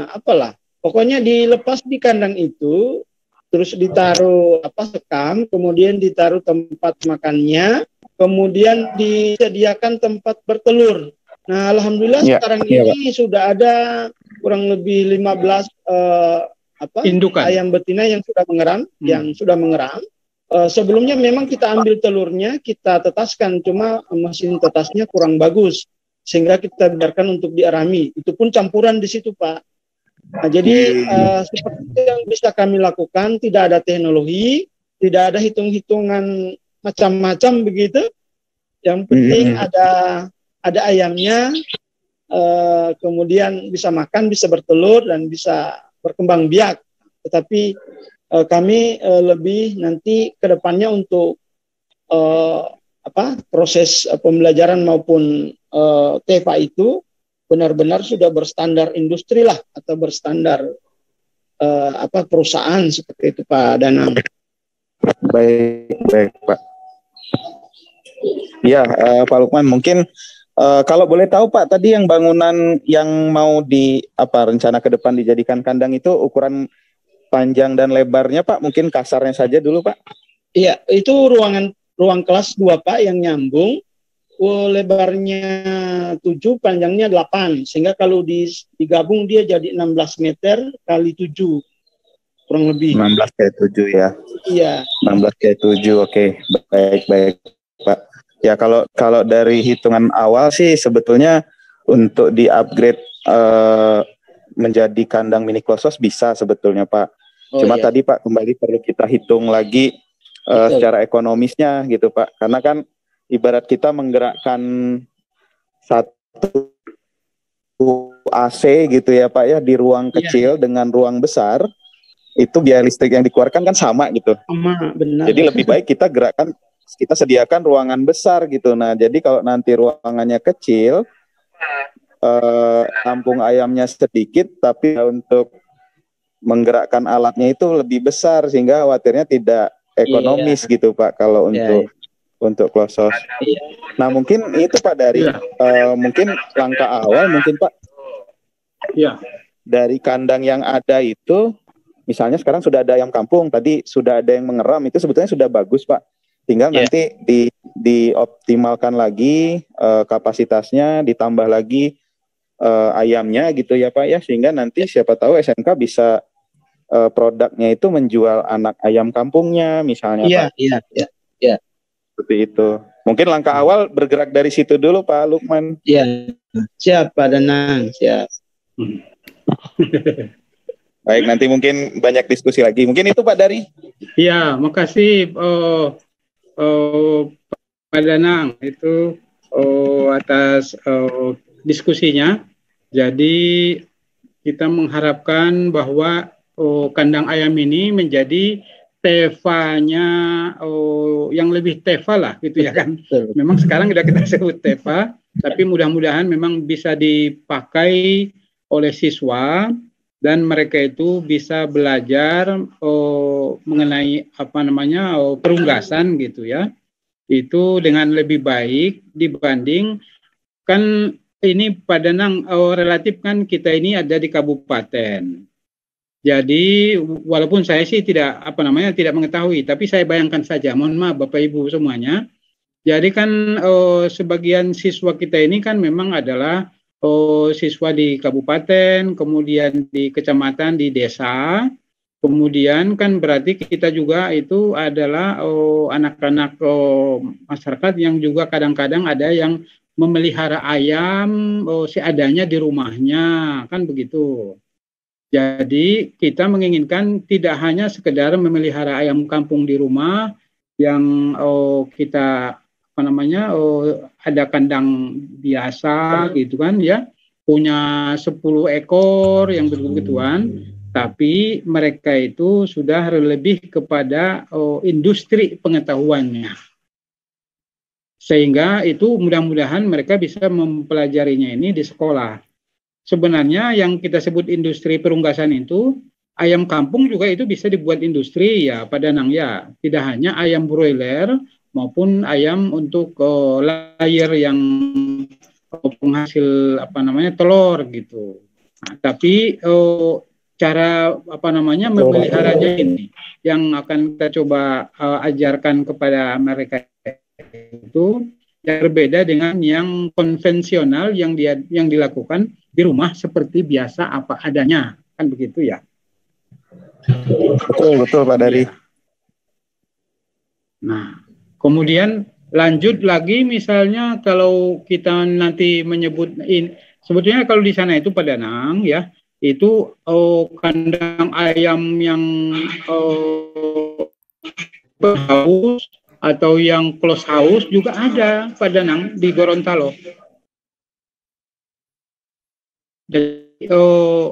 apalah, pokoknya dilepas di kandang itu, terus ditaruh sekam, kemudian ditaruh tempat makannya, kemudian disediakan tempat bertelur. Nah alhamdulillah sekarang ini sudah ada kurang lebih 15 indukan ayam betina yang sudah mengerang. Sebelumnya memang kita ambil telurnya, kita tetaskan, cuma mesin tetasnya kurang bagus, sehingga kita biarkan untuk diarami. Itu pun campuran di situ Pak. Nah, jadi seperti itu yang bisa kami lakukan, tidak ada teknologi, tidak ada hitung-hitungan macam-macam begitu. Yang penting ada ayamnya, kemudian bisa makan, bisa bertelur, dan bisa berkembang biak. Tetapi kami lebih nanti ke depannya untuk proses pembelajaran maupun TEPA itu benar-benar sudah berstandar industri lah, atau berstandar perusahaan seperti itu Pak Danang. Baik Pak. Ya Pak Lukman, mungkin kalau boleh tahu Pak, tadi yang bangunan yang mau rencana ke depan dijadikan kandang itu ukuran panjang dan lebarnya Pak, mungkin kasarnya saja dulu Pak. Iya, itu ruang kelas 2 Pak yang nyambung. Lebarnya 7, panjangnya 8, sehingga kalau digabung dia jadi 16 meter kali 7 kurang lebih. 16 kali 7 ya. Iya. 16 kali 7, oke. Baik Pak. Ya kalau dari hitungan awal sih sebetulnya untuk di-upgrade menjadi kandang mini close house bisa sebetulnya Pak. Cuma tadi Pak kembali perlu kita hitung lagi secara ekonomisnya gitu Pak. Karena kan ibarat kita menggerakkan satu AC gitu ya Pak ya di ruang kecil dengan ruang besar, itu biaya listrik yang dikeluarkan kan sama gitu. Benar. Jadi lebih baik kita sediakan ruangan besar gitu. Nah jadi kalau nanti ruangannya kecil, tampung ayamnya sedikit, tapi untuk menggerakkan alatnya itu lebih besar sehingga khawatirnya tidak ekonomis gitu Pak kalau untuk close house. Nah mungkin itu Pak dari mungkin langkah awal mungkin Pak. Dari kandang yang ada itu, misalnya sekarang sudah ada ayam kampung, tadi sudah ada yang mengeram, itu sebetulnya sudah bagus Pak. Tinggal nanti dioptimalkan lagi kapasitasnya, ditambah lagi ayamnya gitu ya Pak ya, sehingga nanti siapa tahu SMK bisa produknya itu menjual anak ayam kampungnya misalnya Pak. Iya. Seperti itu. Mungkin langkah awal bergerak dari situ dulu Pak Lukman. Iya. Siap Pak Danang, siap. Baik, nanti mungkin banyak diskusi lagi. Mungkin itu Pak Dari. Iya, makasih Pak Danang itu atas diskusinya. Jadi kita mengharapkan bahwa kandang ayam ini menjadi Teva-nya yang lebih Teva lah gitu ya kan. Memang sekarang sudah kita sebut Teva, tapi mudah-mudahan memang bisa dipakai oleh siswa dan mereka itu bisa belajar mengenai perunggasan gitu ya. Itu dengan lebih baik dibanding kan ini Pak Danang relatif kan kita ini ada di kabupaten. Jadi walaupun saya sih tidak mengetahui, tapi saya bayangkan saja. Mohon maaf Bapak Ibu semuanya. Jadi kan sebagian siswa kita ini kan memang adalah siswa di kabupaten, kemudian di kecamatan, di desa. Kemudian kan berarti kita juga itu adalah anak-anak masyarakat yang juga kadang-kadang ada yang memelihara ayam seadanya di rumahnya, kan begitu. Jadi kita menginginkan tidak hanya sekedar memelihara ayam kampung di rumah yang kita ada kandang biasa gitu kan ya, punya 10 ekor yang begitu-begituan, tapi mereka itu sudah lebih kepada industri pengetahuannya. Sehingga itu mudah-mudahan mereka bisa mempelajarinya ini di sekolah. Sebenarnya yang kita sebut industri perunggasan itu, ayam kampung juga itu bisa dibuat industri ya Pak Danang ya. Tidak hanya ayam broiler maupun ayam untuk layer yang penghasil telur gitu. Nah, tapi cara memeliharanya ini yang akan kita coba ajarkan kepada mereka itu yang berbeda dengan yang konvensional yang dilakukan di rumah seperti biasa apa adanya, kan begitu ya. Betul Pak Dari. Nah, kemudian lanjut lagi misalnya kalau kita nanti menyebut sebetulnya kalau di sana itu Pak Danang ya, itu kandang ayam yang berhaus atau yang close house juga ada Pak Danang di Gorontalo. Jadi,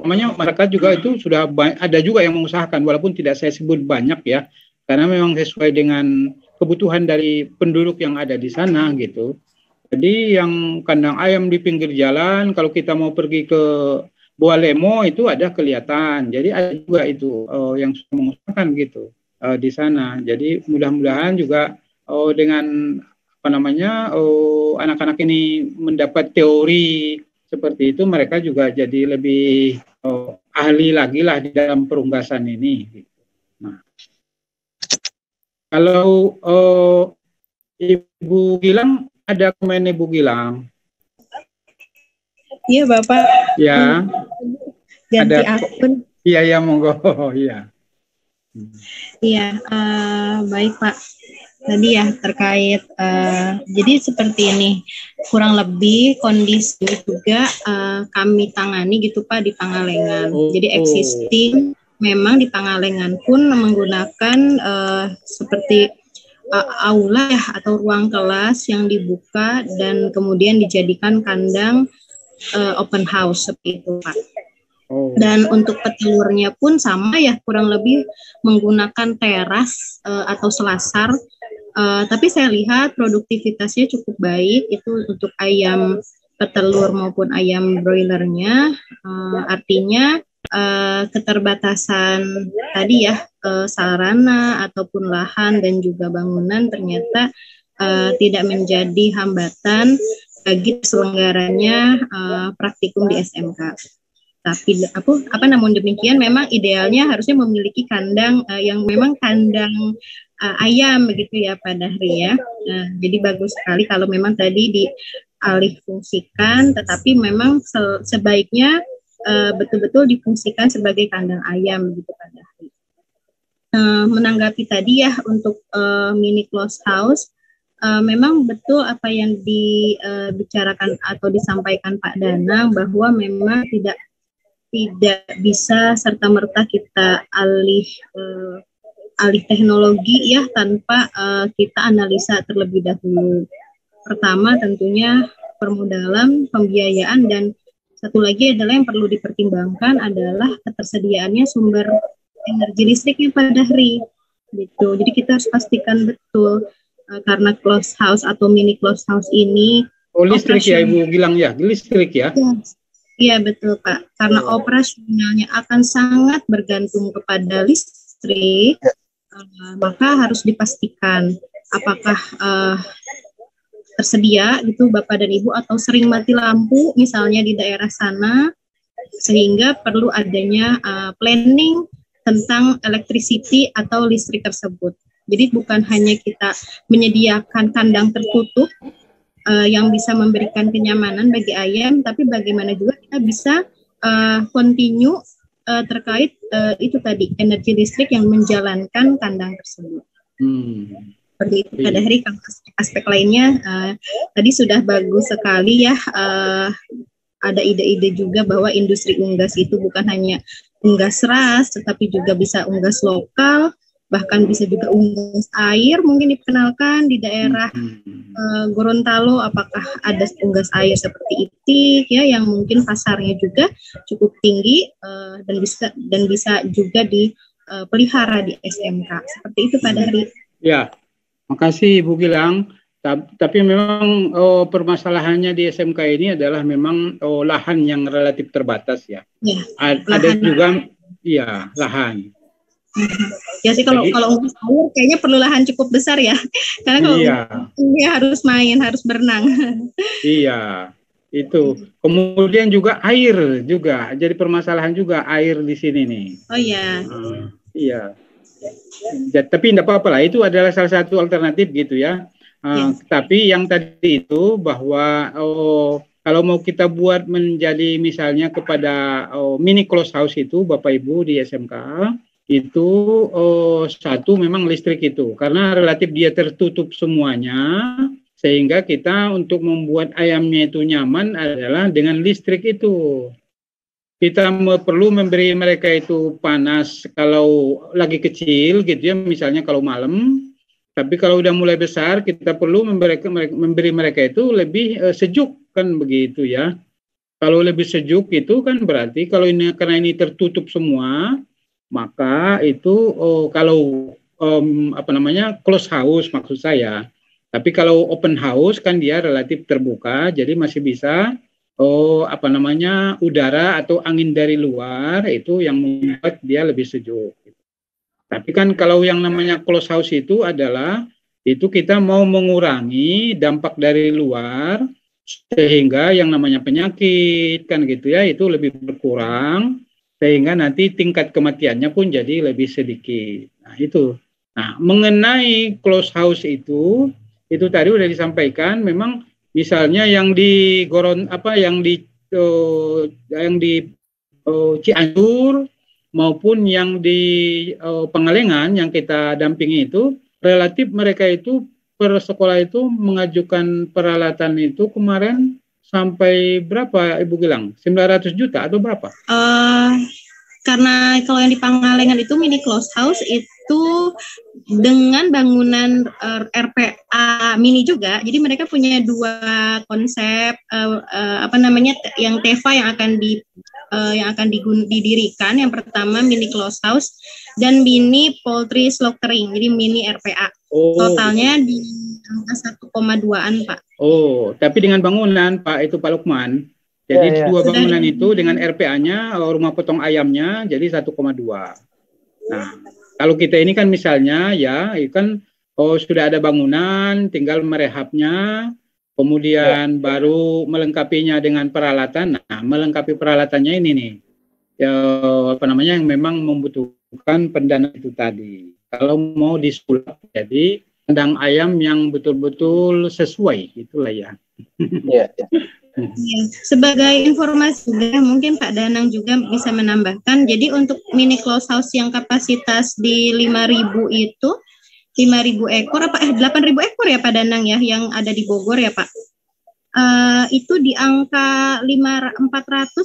masyarakat juga itu sudah ada juga yang mengusahakan, walaupun tidak saya sebut banyak ya, karena memang sesuai dengan kebutuhan dari penduduk yang ada di sana gitu. Jadi yang kandang ayam di pinggir jalan, kalau kita mau pergi ke Bualemo itu ada kelihatan. Jadi ada juga itu yang sudah mengusahakan gitu di sana. Jadi mudah-mudahan juga dengan anak-anak ini mendapat teori seperti itu, mereka juga jadi lebih ahli lagi lah di dalam perunggasan ini. Nah, kalau Ibu Gilang, ada komen Ibu Gilang? Iya Bapak. Ya. Ganti akun. Iya monggo. Iya. Iya, baik Pak. Tadi ya terkait, jadi seperti ini, kurang lebih kondisi juga kami tangani gitu Pak di Pangalengan. Jadi existing memang di Pangalengan pun menggunakan seperti aula ya atau ruang kelas yang dibuka dan kemudian dijadikan kandang open house seperti itu, Pak. Dan untuk petelurnya pun sama ya, kurang lebih menggunakan teras atau selasar. Tapi saya lihat produktivitasnya cukup baik itu untuk ayam petelur maupun ayam broilernya. Artinya keterbatasan tadi ya sarana ataupun lahan dan juga bangunan ternyata tidak menjadi hambatan bagi terselenggaranya praktikum di SMK. Tapi namun demikian memang idealnya harusnya memiliki kandang yang memang kandang ayam begitu ya Pak Dahri ya. Jadi bagus sekali kalau memang tadi dialih fungsikan, tetapi memang sebaiknya betul-betul difungsikan sebagai kandang ayam begitu Pak Dahri. Menanggapi tadi ya untuk mini closed house, memang betul apa yang dibicarakan atau disampaikan Pak Danang bahwa memang tidak bisa serta-merta kita alih teknologi ya tanpa kita analisa terlebih dahulu. Pertama tentunya permodalan, pembiayaan, dan satu lagi adalah yang perlu dipertimbangkan adalah ketersediaannya sumber energi listriknya Pak Dahri. Gitu. Jadi kita harus pastikan betul karena closed house atau mini closed house ini listrik ya Ibu bilang ya, listrik ya. Iya betul Pak, karena operasionalnya akan sangat bergantung kepada listrik, maka harus dipastikan apakah tersedia gitu Bapak dan Ibu atau sering mati lampu misalnya di daerah sana, sehingga perlu adanya planning tentang electricity atau listrik tersebut. Jadi bukan hanya kita menyediakan kandang tertutup yang bisa memberikan kenyamanan bagi ayam, tapi bagaimana juga kita bisa continue terkait itu tadi energi listrik yang menjalankan kandang tersebut. Seperti itu Pak Dahri. Aspek lainnya tadi sudah bagus sekali ya. Ada ide-ide juga bahwa industri unggas itu bukan hanya unggas ras, tetapi juga bisa unggas lokal. Bahkan bisa juga unggas air mungkin dikenalkan di daerah Gorontalo, apakah ada unggas air seperti itik ya yang mungkin pasarnya juga cukup tinggi dan bisa juga dipelihara di SMK. Seperti itu Pak Dahri. Ya, makasih Ibu Gilang. Tapi memang permasalahannya di SMK ini adalah memang lahan yang relatif terbatas ya. Ada juga ya lahan. Ya sih kalau unggas air kayaknya perlu lahan cukup besar ya, karena kalau dia harus main, harus berenang. Iya, itu. Kemudian juga air juga, jadi permasalahan juga air di sini nih. Oh iya. Iya. Ya, tapi tidak apa-apa lah, itu adalah salah satu alternatif gitu ya. Tapi yang tadi itu bahwa kalau mau kita buat menjadi misalnya kepada mini closed house itu Bapak Ibu di SMK, itu satu memang listrik itu karena relatif dia tertutup semuanya, sehingga kita untuk membuat ayamnya itu nyaman adalah dengan listrik itu. Kita perlu memberi mereka itu panas kalau lagi kecil gitu ya, misalnya kalau malam, tapi kalau udah mulai besar kita perlu memberi mereka itu lebih sejuk kan begitu ya. Kalau lebih sejuk itu kan berarti kalau ini karena ini tertutup semua, maka itu kalau close house maksud saya. Tapi kalau open house kan dia relatif terbuka, jadi masih bisa udara atau angin dari luar itu yang membuat dia lebih sejuk. Tapi kan kalau yang namanya close house itu adalah itu kita mau mengurangi dampak dari luar sehingga yang namanya penyakit kan gitu ya itu lebih berkurang, sehingga nanti tingkat kematiannya pun jadi lebih sedikit. Nah itu. Nah mengenai close house itu tadi udah disampaikan, memang misalnya yang di Cianjur maupun yang di Pangalengan yang kita dampingi itu relatif mereka itu per sekolah itu mengajukan peralatan itu kemarin sampai berapa Ibu Gilang? 900 juta atau berapa? karena kalau yang di Pangalengan itu mini closed house itu dengan bangunan RPA mini juga, jadi mereka punya dua konsep yang TEVA yang akan didirikan. Yang pertama mini closed house dan mini poultry slaughtering, jadi mini RPA. Totalnya di angka 1,2-an, Pak. Oh, tapi dengan bangunan, Pak, itu Pak Lukman. Jadi dua bangunan itu dengan RPA-nya, rumah potong ayamnya, jadi 1,2. Nah, kalau kita ini kan misalnya ya, kan sudah ada bangunan, tinggal merehabnya, kemudian baru melengkapinya dengan peralatan. Nah, melengkapi peralatannya ini nih, yang memang membutuhkan pendanaan itu tadi. Kalau mau disulap jadi kandang ayam yang betul-betul sesuai, itulah ya. Ya, sebagai informasi juga mungkin Pak Danang juga bisa menambahkan. Jadi untuk mini closed house yang kapasitas di 5.000 itu 5.000 ekor apa 8.000 ekor ya Pak Danang ya yang ada di Bogor ya Pak. Itu di angka 400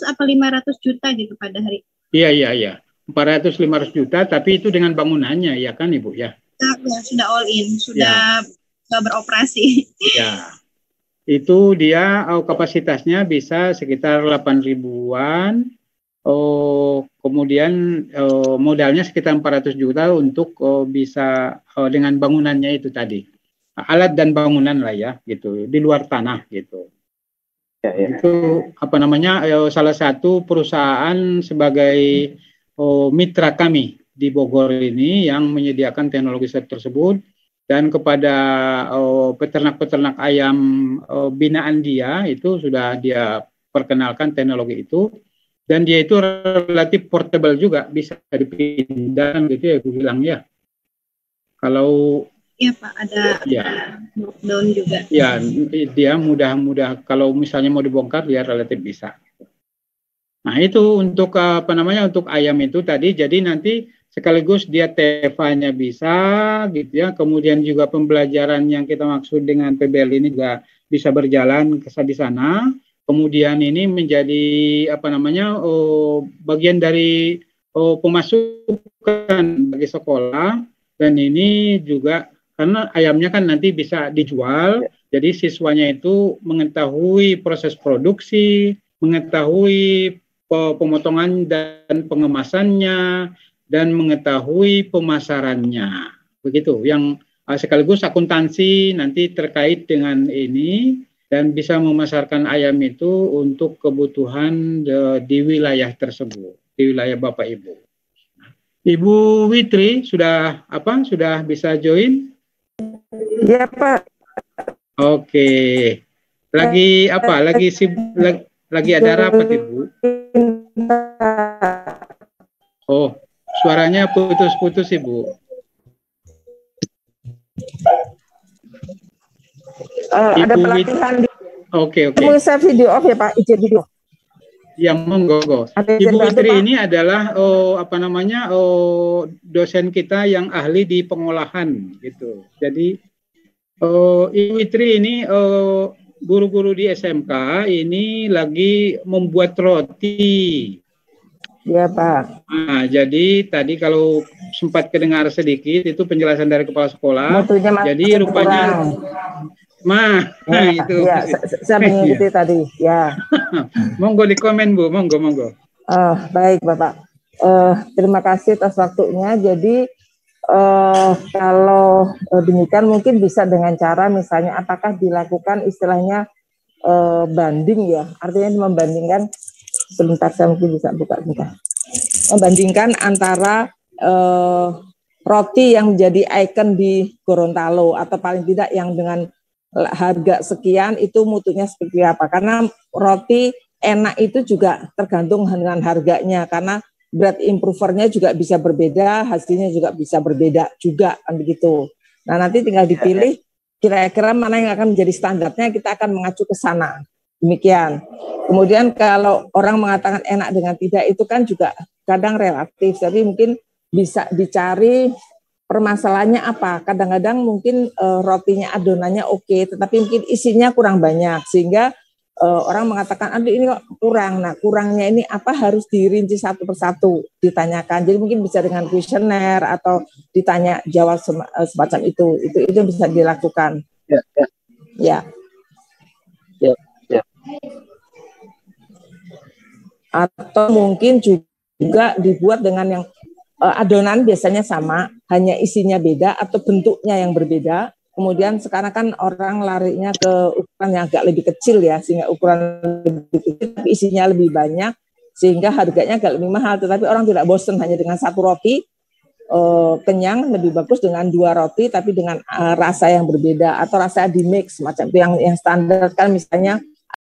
atau 500 juta gitu pada hari. Iya. 400-500 juta, tapi itu dengan bangunannya ya kan Ibu ya? Ya, sudah all in, sudah beroperasi. Ya. Itu dia kapasitasnya bisa sekitar 8.000-an. Kemudian modalnya sekitar 400 juta untuk bisa dengan bangunannya itu tadi. Alat dan bangunan lah ya gitu, di luar tanah gitu. Ya. Itu salah satu perusahaan sebagai mitra kami di Bogor ini yang menyediakan teknologi tersebut. Dan kepada peternak-peternak ayam binaan dia itu sudah dia perkenalkan teknologi itu, dan dia itu relatif portable juga, bisa dipindahkan gitu ya, aku bilang ya. Kalau ya Pak ada lockdown juga. Ya, dia mudah kalau misalnya mau dibongkar dia relatif bisa. Nah itu untuk untuk ayam itu tadi, jadi nanti sekaligus dia TEVA-nya bisa gitu ya, kemudian juga pembelajaran yang kita maksud dengan PBL ini juga bisa berjalan di sana, kemudian ini menjadi bagian dari pemasukan bagi sekolah, dan ini juga karena ayamnya kan nanti bisa dijual, jadi siswanya itu mengetahui proses produksi, mengetahui pemotongan dan pengemasannya, dan mengetahui pemasarannya. Begitu, yang sekaligus akuntansi nanti terkait dengan ini, dan bisa memasarkan ayam itu untuk kebutuhan di wilayah tersebut, di wilayah Bapak Ibu. Ibu Witri sudah bisa join? Iya Pak. Oke. Lagi ada rapat Ibu? Oh, suaranya putus-putus Ibu. Ada pelatihan. Oke. Bisa video off ya Pak, izin video. Ya monggo. Ibu Witri ini adalah dosen kita yang ahli di pengolahan gitu. Jadi Ibu Witri ini guru-guru di SMK ini lagi membuat roti. Iya Pak. Nah, jadi tadi kalau sempat kedengar sedikit itu penjelasan dari kepala sekolah. Jadi rupanya itu. Ya, saya mengikuti tadi. Ya. Monggo di komen Bu, monggo. Baik Bapak. Terima kasih atas waktunya. Jadi kalau demikian mungkin bisa dengan cara misalnya apakah dilakukan istilahnya banding ya. Artinya membandingkan. Sebentar saya mungkin bisa buka. Membandingkan antara roti yang menjadi ikon di Gorontalo atau paling tidak yang dengan harga sekian itu mutunya seperti apa. Karena roti enak itu juga tergantung dengan harganya, karena bread improvernya juga bisa berbeda, hasilnya juga bisa berbeda juga kan begitu. Nah nanti tinggal dipilih kira-kira mana yang akan menjadi standarnya, kita akan mengacu ke sana. Demikian. Kemudian kalau orang mengatakan enak dengan tidak itu kan juga kadang relatif, tapi mungkin bisa dicari permasalahannya apa. Kadang-kadang mungkin rotinya adonannya oke, tetapi mungkin isinya kurang banyak sehingga orang mengatakan, aduh ini kok kurang. Nah, kurangnya ini apa, harus dirinci satu persatu, ditanyakan. Jadi mungkin bisa dengan kuesioner atau ditanya jawab semacam itu. Itu bisa dilakukan. Ya. Atau mungkin juga dibuat dengan yang adonan biasanya sama, hanya isinya beda atau bentuknya yang berbeda. Kemudian sekarang kan orang larinya ke ukuran yang agak lebih kecil ya, sehingga ukuran lebih kecil tapi isinya lebih banyak, sehingga harganya agak lebih mahal. Tetapi orang tidak bosan hanya dengan satu roti, kenyang. Lebih bagus dengan 2 roti tapi dengan rasa yang berbeda, atau rasa di mix macam itu. Yang standar kan misalnya